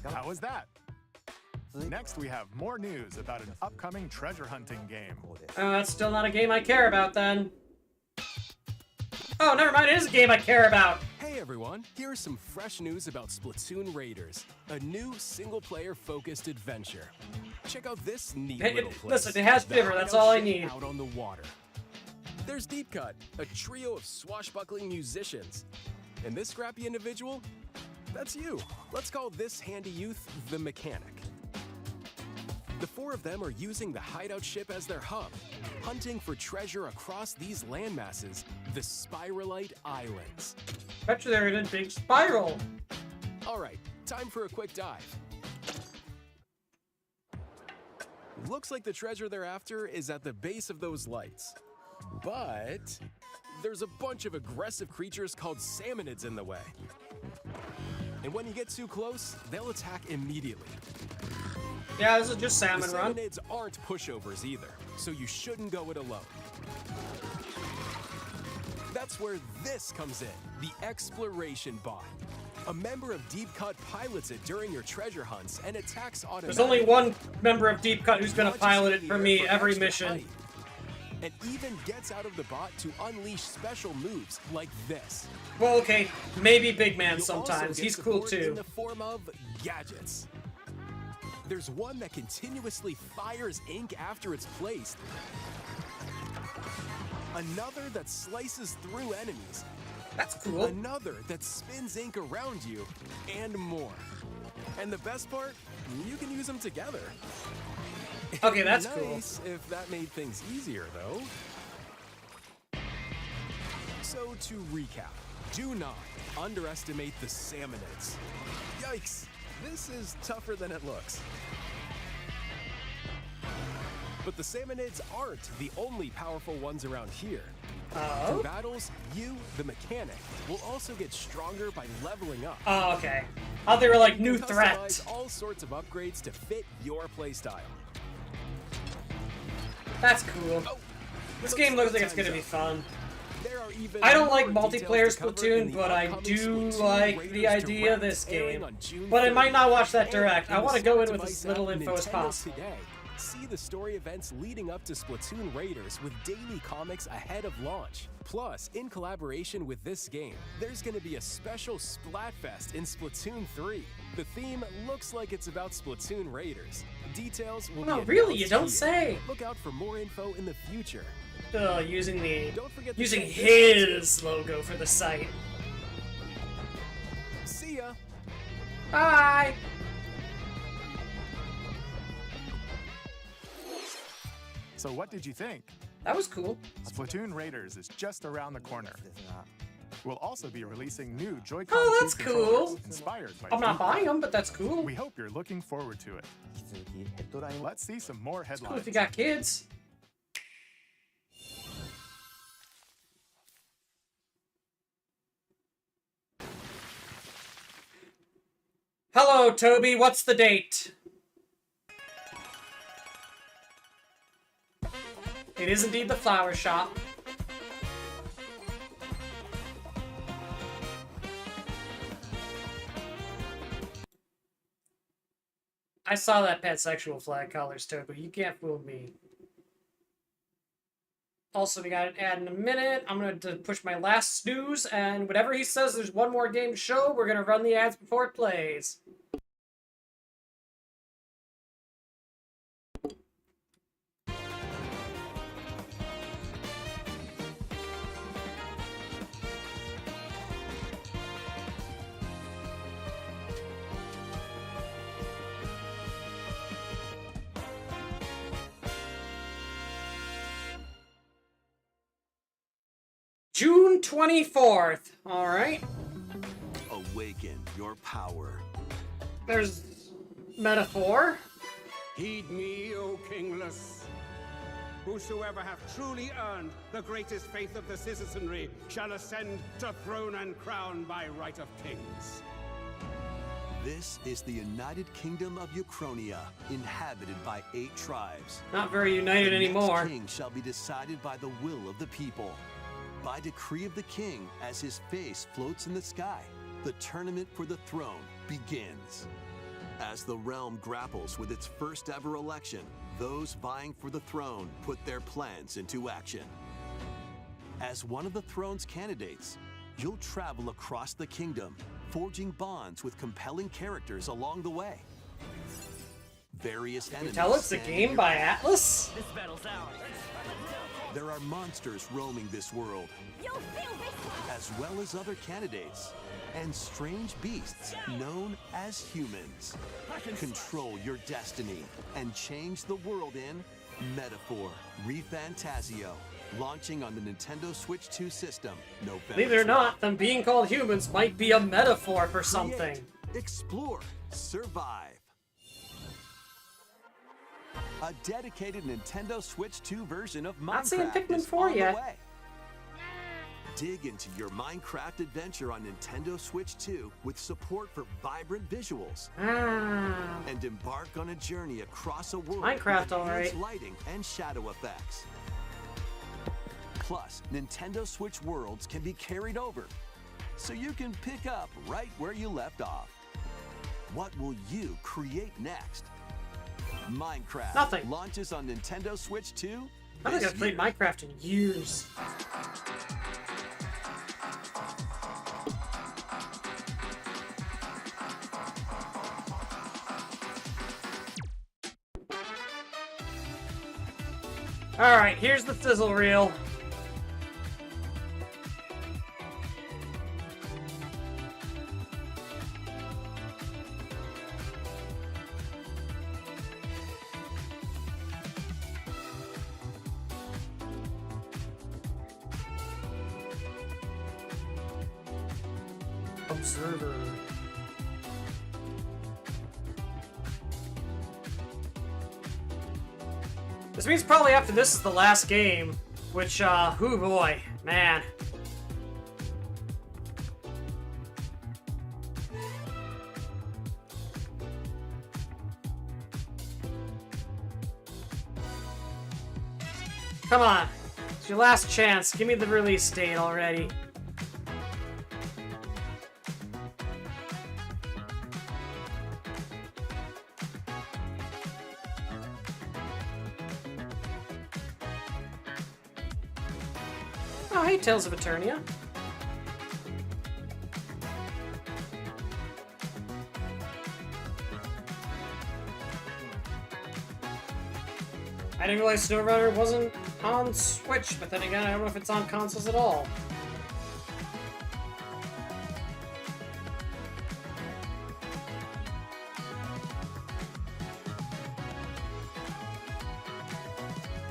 How was that? Next, we have more news about an upcoming treasure hunting game. That's still not a game I care about, then. Oh, never mind, it is a game I care about! Hey everyone, here's some fresh news about Splatoon Raiders, a new single-player focused adventure. Check out this neat little place. Listen, it has Fiver, that's all I need. Out on the water. There's Deep Cut, a trio of swashbuckling musicians. And this scrappy individual? That's you. Let's call this handy youth the Mechanic. The four of them are using the hideout ship as their hub, hunting for treasure across these landmasses, the Spiralite Islands. Bet you they're in a big spiral. Alright, time for a quick dive. Looks like the treasure they're after is at the base of those lights. But there's a bunch of aggressive creatures called salmonids in the way. And when you get too close, they'll attack immediately. Yeah, this is just Salmon the Run. Salmonids aren't pushovers either, so you shouldn't go it alone. That's where this comes in, the Exploration Bot. A member of Deep Cut pilots it during your treasure hunts and attacks automatically. There's only one member of Deep Cut who's gonna pilot it for me every mission. Height. And even gets out of the bot to unleash special moves like this. Well, okay, maybe Big Man You'll sometimes. also get He's cool support too. In the form of gadgets. There's one that continuously fires ink after it's placed. Another that slices through enemies. That's cool. Another that spins ink around you, and more. And the best part, you can use them together. Okay, that's nice cool. If that made things easier, though. So to recap, do not underestimate the salmonids. Yikes, this is tougher than it looks. But the salmonids aren't the only powerful ones around here. Oh? Through battles, you, the Mechanic, will also get stronger by leveling up. Oh, okay. I thought they were like new threat. Customize all sorts of upgrades to fit your playstyle. That's cool. Oh, this game looks like it's gonna be fun. There are even I don't like more multiplayer details to cover in Splatoon, the but I upcoming do Splatoon like Raiders the idea of Direct this airing game. on June But I might not watch that 3rd. Direct. I And want to in go the in with as device little app info as Nintendo possible. Today. See the story events leading up to Splatoon Raiders with daily comics ahead of launch. Plus, in collaboration with this game, there's going to be a special Splatfest in Splatoon 3. The theme looks like it's about Splatoon Raiders. Details will No, be really, you announced don't here. say. Look out for more info in the future. Using Don't forget to using check his logo for the site. See ya. Bye. So what did you think? That was cool. Splatoon Raiders is just around the corner. We'll also be releasing new Joy-Con Oh, that's 2 controllers cool. inspired by I'm not Deep Cut. buying them, but that's cool. We hope you're looking forward to it. Let's see some more Cool headlines. if you got kids. Hello, Toby. What's the date? It is indeed the flower shop. I saw that pansexual flag colors, Toby. You can't fool me. Also, we got an ad in a minute. I'm going to push my last snooze, and whatever he says, there's one more game to show. We're going to run the ads before it plays. June 24th. All right. Awaken your power. There's metaphor. Heed me, O kingless. Whosoever hath truly earned the greatest faith of the citizenry shall ascend to throne and crown by right of kings. This is the United Kingdom of Uchronia, inhabited by 8 tribes. Not very united anymore. The next king shall be decided by the will of the people. By decree of the king, as his face floats in the sky, the tournament for the throne begins. As the realm grapples with its first ever election, those vying for the throne put their plans into action. As one of the throne's candidates, you'll travel across the kingdom, forging bonds with compelling characters along the way. Various enemies. Tell it's a game by Atlas? This battle's ours. There are monsters roaming this world, as well as other candidates, and strange beasts known as humans. Control your destiny and change the world in Metaphor ReFantazio, launching on the Nintendo Switch 2 system November. Believe it or not, them being called humans might be a metaphor for something. Create, explore, survive. A dedicated Nintendo Switch 2 version of Not seeing Minecraft Pikmin is 4 on yet. the way. Dig into your Minecraft adventure on Nintendo Switch 2 with support for vibrant visuals. And embark on a journey across a world Minecraft, with alright. enhanced lighting and shadow effects. Plus, Nintendo Switch worlds can be carried over, so you can pick up right where you left off. What will you create next? Minecraft Nothing. launches on Nintendo Switch 2. I don't think I've played Minecraft in years. Alright, here's the sizzle reel. Observer. This means probably after this is the last game, which, oh boy, man. Come on, it's your last chance. Give me the release date already. Oh, hey, Tales of Eternia. I didn't realize SnowRunner wasn't on Switch, but then again, I don't know if it's on consoles at all.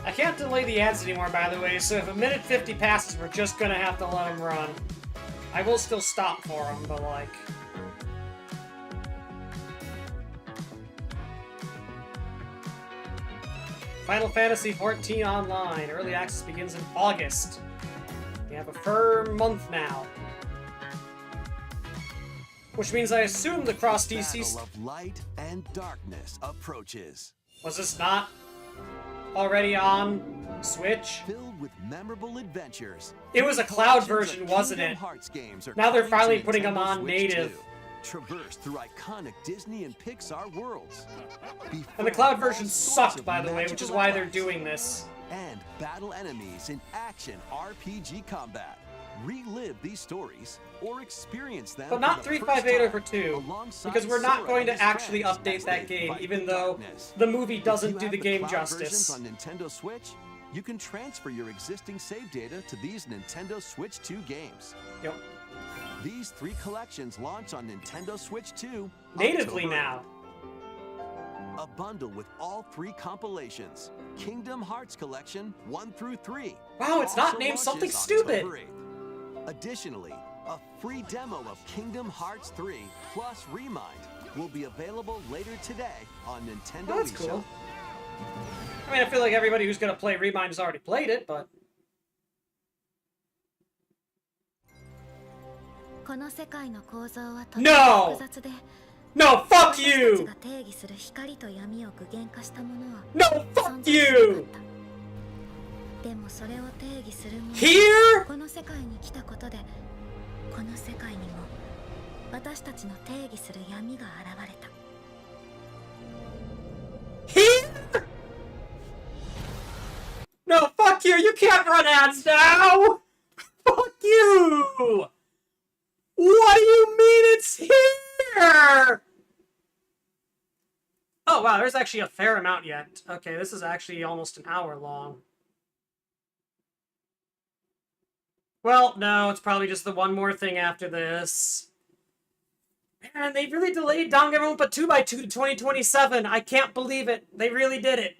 I can't delay the ads anymore, by the way, so if a minute 50 passes, we're just gonna have to let them run. I will still stop for them, but like... Final Fantasy XIV Online. Early access begins in August. We have a firm month now. Which means I assume the cross The DCs... battle of light and darkness approaches. Was this not already on Switch? Filled with memorable adventures. It was a cloud version, wasn't it? Now they're finally putting them on native. Traverse through iconic Disney and Pixar worlds. And the cloud version sucked, by the way, which is why they're doing this. And battle enemies in action RPG combat. Relive these stories or experience them. But not 358 over 2, because we're not going to actually update that game, even though the movie doesn't do the game justice. On Nintendo Switch, you can transfer your existing save data to these Nintendo Switch 2 games. Yep. These 3 collections launch on Nintendo Switch 2 natively October. now. A bundle with all 3 compilations. Kingdom Hearts Collection 1 through 3. Wow, it's not named something stupid. Additionally, a free demo of Kingdom Hearts 3 plus Remind will be available later today on Nintendo Oh, that's eShop. cool. I mean, I feel like everybody who's going to play Remind has already played it, but... No! No, fuck you! No, fuck you! Here? Here? No, fuck you! You can't run ads now! Fuck you! What do you mean it's here? Oh, wow, there's actually a fair amount yet. Okay, this is actually almost an hour long. Well, no, it's probably just the one more thing after this. Man, they really delayed Danganronpa 2x2 to 2027. I can't believe it. They really did it.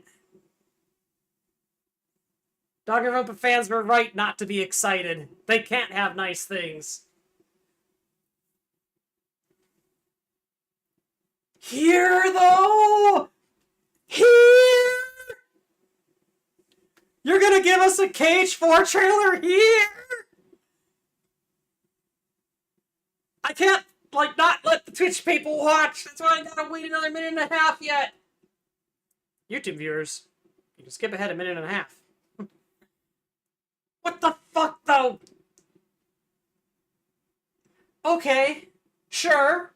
Danganronpa fans were right not to be excited. They can't have nice things. Here, though? Here? You're gonna give us a KH4 trailer here? I can't, like, not let the Twitch people watch. That's why I gotta wait another minute and a half yet. YouTube viewers, you can skip ahead a minute and a half. What the fuck, though? Okay, sure.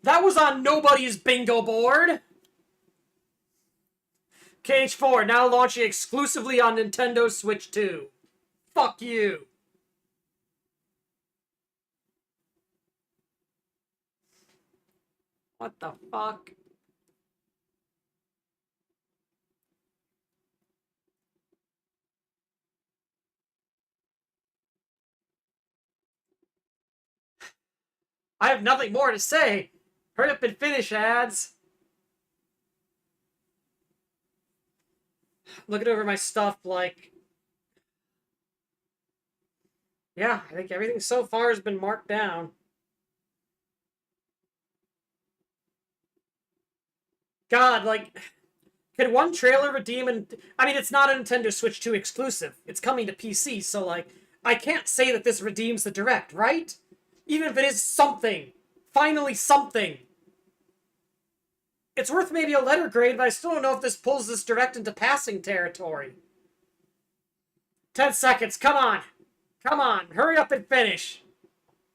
That was on nobody's bingo board. KH4 now launching exclusively on Nintendo Switch 2. Fuck you. What the fuck? I have nothing more to say. Hurry up and finish, ads. Looking over my stuff, like... Yeah, I think everything so far has been marked down. God, like... Could one trailer redeem and... I mean, it's not a Nintendo Switch 2 exclusive. It's coming to PC, so, like... I can't say that this redeems the Direct, right? Even if it is something. Finally something. It's worth maybe a letter grade, but I still don't know if this pulls this Direct into passing territory. 10 seconds, come on. Come on, hurry up and finish.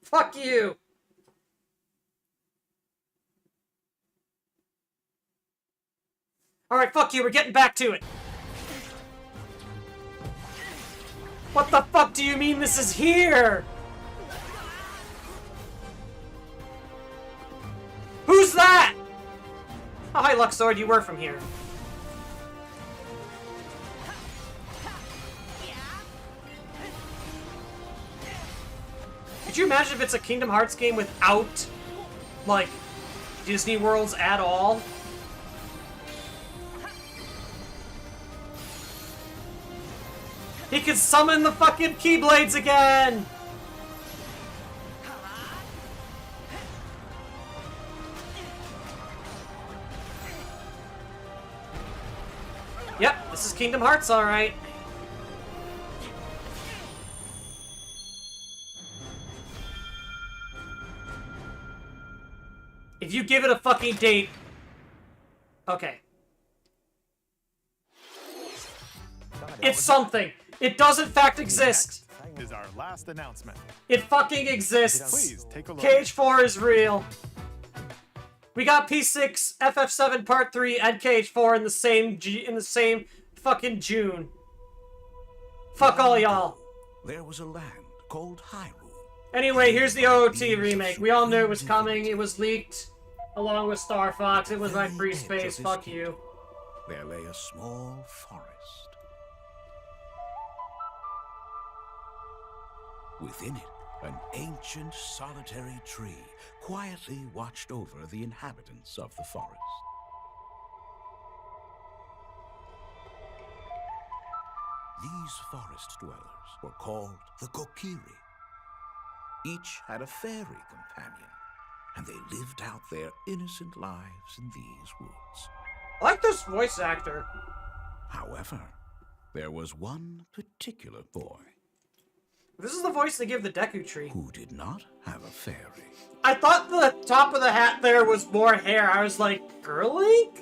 Fuck you. Alright, fuck you, we're getting back to it. What the fuck do you mean this is here? Who's that? Oh, hi, Luxord, you were from here. Could you imagine if it's a Kingdom Hearts game without, like, Disney Worlds at all? He can summon the fucking Keyblades again! Yep, this is Kingdom Hearts, alright. If you give it a fucking date... Okay. It's something. It does in fact exist. Next is our last announcement. It fucking exists. Please take a look. Cage 4 is real. We got P6, FF7 Part 3, and Cage 4 in the same fucking June. Fuck all y'all. There was a land called Hyrule. Anyway, here's the OOT remake. We all knew it was coming. It was leaked along with Star Fox. It was my free space. Fuck you. There lay a small forest. Within it, an ancient solitary tree quietly watched over the inhabitants of the forest. These forest dwellers were called the Kokiri. Each had a fairy companion, and they lived out their innocent lives in these woods. I like this voice actor. However, there was one particular boy. This is the voice they give the Deku Tree. Who did not have a fairy. I thought the top of the hat there was more hair. I was like, Girl Link?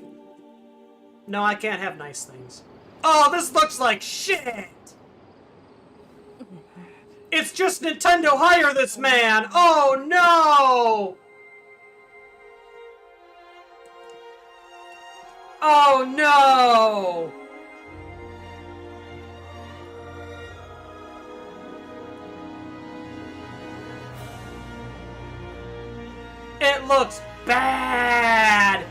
No, I can't have nice things. Oh, this looks like shit! It's just Nintendo hire this man! Oh no! Oh no! It looks bad!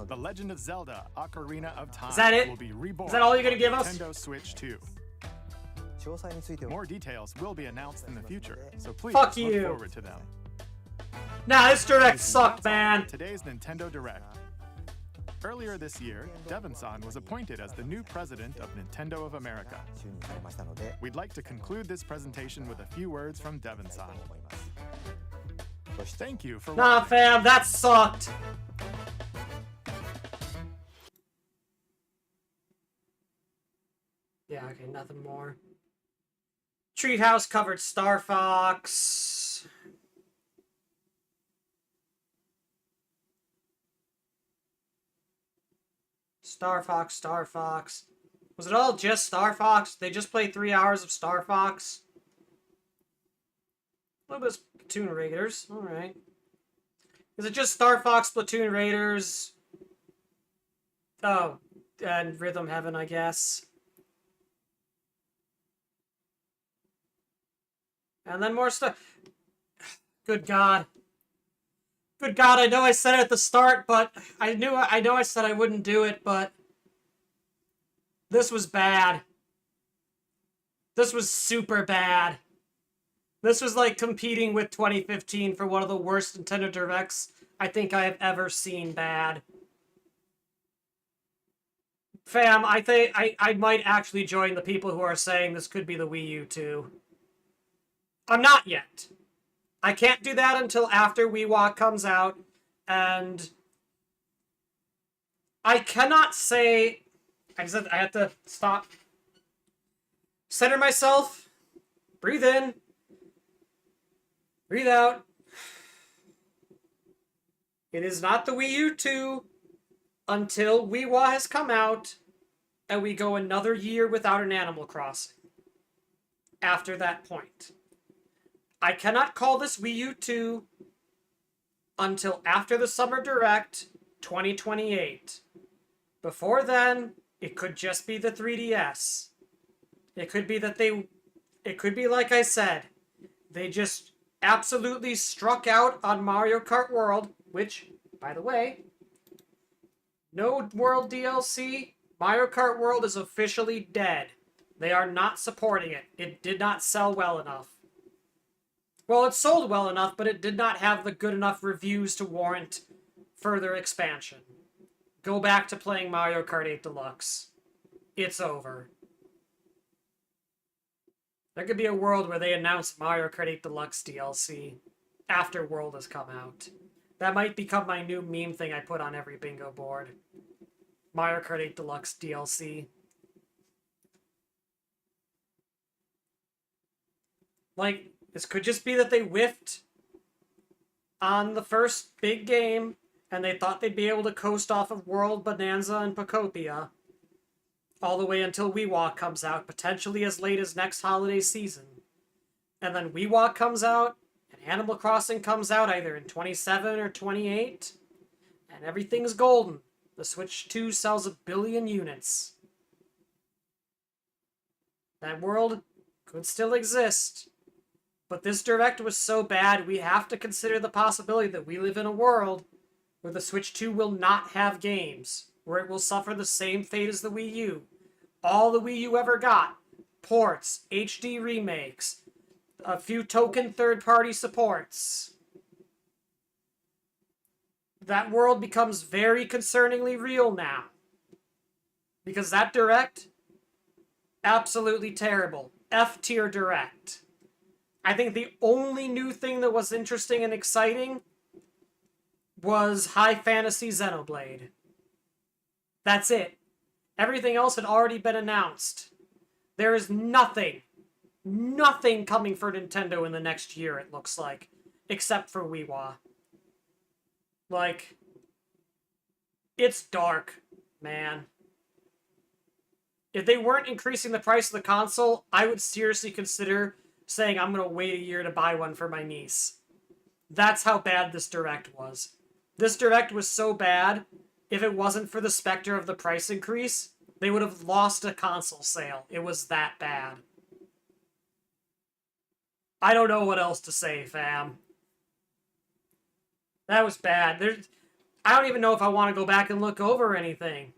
The Legend of Zelda: Ocarina of Time Is that it? will be reborn. Is that all you're gonna give on us? Nintendo Switch 2. More details will be announced in the future, so please Fuck look you. forward to them. Nah, this Direct sucked, man. Today's Nintendo Direct. Earlier this year, Devon-san was appointed as the new president of Nintendo of America. We'd like to conclude this presentation with a few words from Devon-san. Thank you for Nah, watching. fam, that sucked. Yeah, okay, nothing more. Treehouse covered Star Fox. Star Fox, Star Fox. Was it all just Star Fox? They just played 3 hours of Star Fox? A little bit of Splatoon Raiders. Alright. Is it just Star Fox, Splatoon Raiders? Oh, and Rhythm Heaven, I guess. And then more stuff. Good God. Good God, I know I said it at the start, but I know I said I wouldn't do it, but this was bad. This was super bad. This was like competing with 2015 for one of the worst Nintendo Directs I think I have ever seen bad. Fam, I think I might actually join the people who are saying this could be the Wii U too. I'm not yet. I can't do that until after WiiWa comes out, and I cannot say... I have to stop. Center myself. Breathe in. Breathe out. It is not the Wii U 2 until WiiWa has come out, and we go another year without an Animal Crossing. After that point. I cannot call this Wii U 2 until after the Summer Direct 2028. Before then, it could just be the 3DS. It could be that it could be like I said, they just absolutely struck out on Mario Kart World, which, by the way, no World DLC, Mario Kart World is officially dead. They are not supporting it. It did not sell well enough. Well, it sold well enough, but it did not have the good enough reviews to warrant further expansion. Go back to playing Mario Kart 8 Deluxe. It's over. There could be a world where they announce Mario Kart 8 Deluxe DLC after World has come out. That might become my new meme thing I put on every bingo board. Mario Kart 8 Deluxe DLC. Like, this could just be that they whiffed on the first big game, and they thought they'd be able to coast off of World Bonanza and Pokopia all the way until WeWalk comes out, potentially as late as next holiday season. And then WeWalk comes out, and Animal Crossing comes out either in 27 or 28, and everything's golden. The Switch 2 sells 1 billion units. That world could still exist. But this Direct was so bad, we have to consider the possibility that we live in a world where the Switch 2 will not have games, where it will suffer the same fate as the Wii U. All the Wii U ever got, ports, HD remakes, a few token third-party supports. That world becomes very concerningly real now. Because that Direct, absolutely terrible. F-tier Direct. I think the only new thing that was interesting and exciting was High Fantasy Xenoblade. That's it. Everything else had already been announced. There is nothing coming for Nintendo in the next year, it looks like. Except for WiiWa. Like, it's dark, man. If they weren't increasing the price of the console, I would seriously consider saying I'm gonna wait a year to buy one for my niece. That's how bad this Direct was. This Direct was so bad, if it wasn't for the specter of the price increase, they would have lost a console sale. It was that bad. I don't know what else to say, fam. That was bad. I don't even know if I want to go back and look over anything.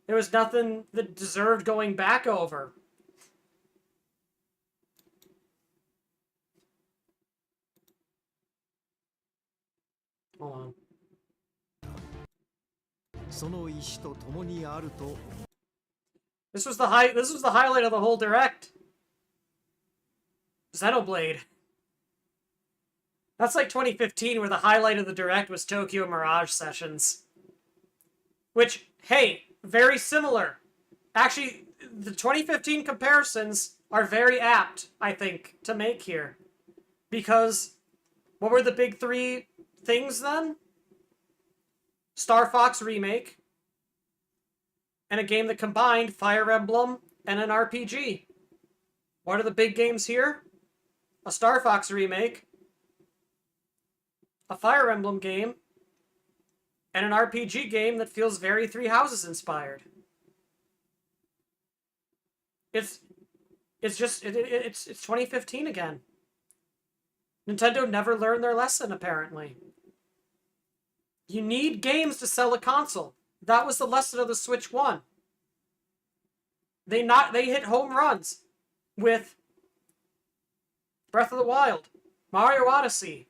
There was nothing that deserved going back over. Hold on. This was the highlight of the whole Direct. Xenoblade. That's like 2015, where the highlight of the Direct was Tokyo Mirage Sessions. Which, hey, very similar. Actually, the 2015 comparisons are very apt, I think, to make here. Because, what were the big three things then? Star Fox Remake, and a game that combined Fire Emblem and an RPG. What are the big games here? A Star Fox Remake, a Fire Emblem game, and an RPG game that feels very Three Houses inspired. It's 2015 again. Nintendo never learned their lesson, apparently. You need games to sell a console. That was the lesson of the Switch 1. They hit home runs with Breath of the Wild, Mario Odyssey,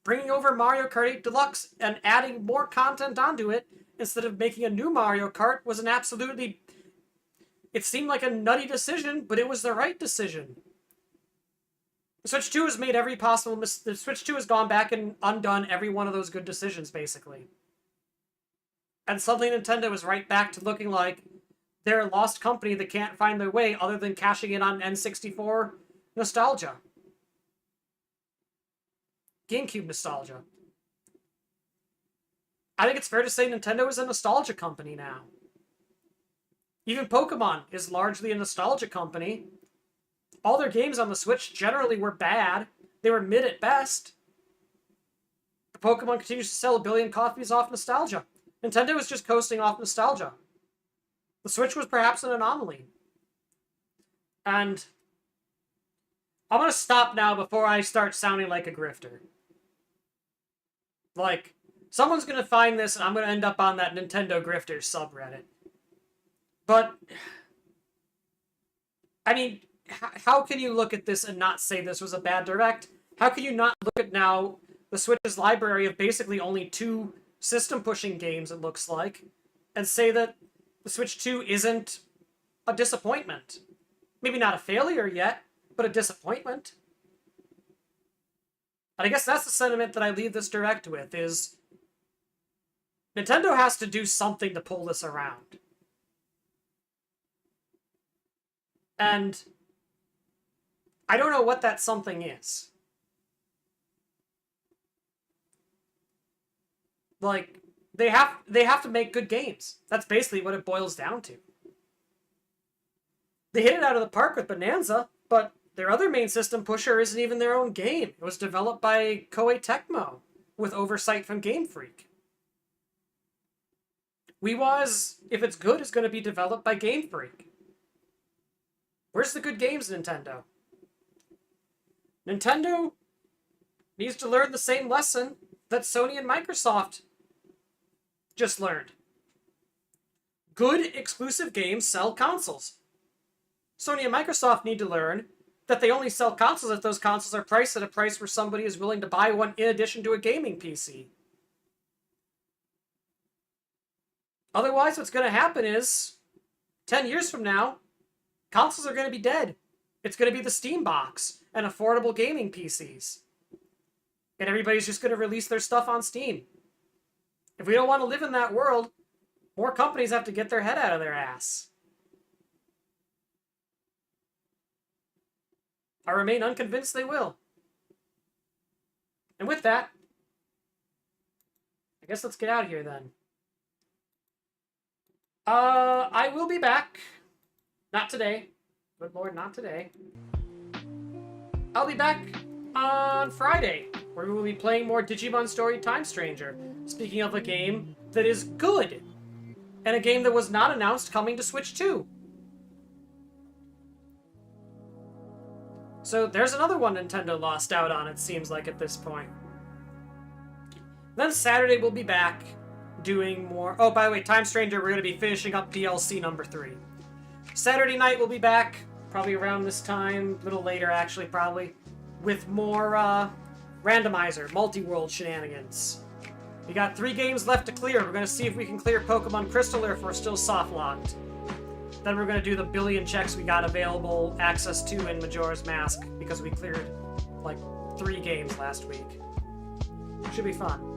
bringing over Mario Kart 8 Deluxe and adding more content onto it instead of making a new Mario Kart was an absolutely... It seemed like a nutty decision, but it was the right decision. The Switch 2 has made every possible... The Switch 2 has gone back and undone every one of those good decisions, basically. And suddenly Nintendo is right back to looking like they're a lost company that can't find their way other than cashing in on N64 nostalgia. GameCube nostalgia. I think it's fair to say Nintendo is a nostalgia company now. Even Pokemon is largely a nostalgia company. All their games on the Switch generally were bad. They were mid at best. The Pokemon continues to sell 1 billion copies off nostalgia. Nintendo is just coasting off nostalgia. The Switch was perhaps an anomaly. And I'm gonna stop now before I start sounding like a grifter. Like, someone's gonna find this and I'm gonna end up on that Nintendo Grifters subreddit. But, I mean, how can you look at this and not say this was a bad Direct? How can you not look at now the Switch's library of basically only 2 system-pushing games, it looks like, and say that the Switch 2 isn't a disappointment? Maybe not a failure yet, but a disappointment. And I guess that's the sentiment that I leave this Direct with, is Nintendo has to do something to pull this around. And I don't know what that something is. Like, they have to make good games. That's basically what it boils down to. They hit it out of the park with Bonanza, but their other main system pusher isn't even their own game. It was developed by Koei Tecmo, with oversight from Game Freak. Weewa's, if it's good, is going to be developed by Game Freak. Where's the good games, Nintendo? Nintendo needs to learn the same lesson that Sony and Microsoft just learned. Good exclusive games sell consoles. Sony and Microsoft need to learn that they only sell consoles if those consoles are priced at a price where somebody is willing to buy one in addition to a gaming PC. Otherwise, what's going to happen is, 10 years from now, consoles are going to be dead. It's going to be the Steam box and affordable gaming PCs. And everybody's just going to release their stuff on Steam. If we don't want to live in that world, more companies have to get their head out of their ass. I remain unconvinced they will. And with that, I guess let's get out of here then. I will be back. Not today. Good lord, not today. I'll be back on Friday, where we will be playing more Digimon Story Time Stranger. Speaking of a game that is good, and a game that was not announced coming to Switch 2. So there's another one Nintendo lost out on, it seems like, at this point. Then Saturday we'll be back doing more... Oh, by the way, Time Stranger, we're going to be finishing up DLC number 3. Saturday night we'll be back, probably around this time, a little later actually, probably, with more randomizer, multi-world shenanigans. We got 3 games left to clear. We're going to see if we can clear Pokemon Crystal or if we're still soft-locked. Then we're going to do the billion checks we got available access to in Majora's Mask, because we cleared, like, 3 games last week. Should be fun.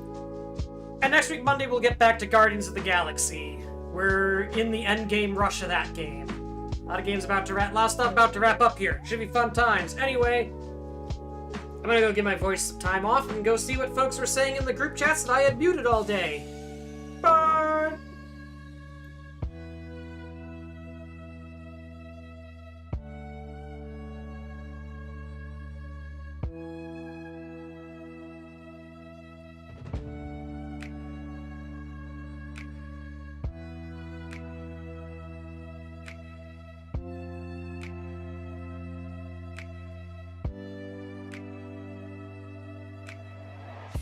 And next week, Monday, we'll get back to Guardians of the Galaxy. We're in the endgame rush of that game. A lot of games about to wrap... A lot of stuff about to wrap up here. Should be fun times. Anyway, I'm gonna go give my voice some time off and go see what folks were saying in the group chats that I had muted all day.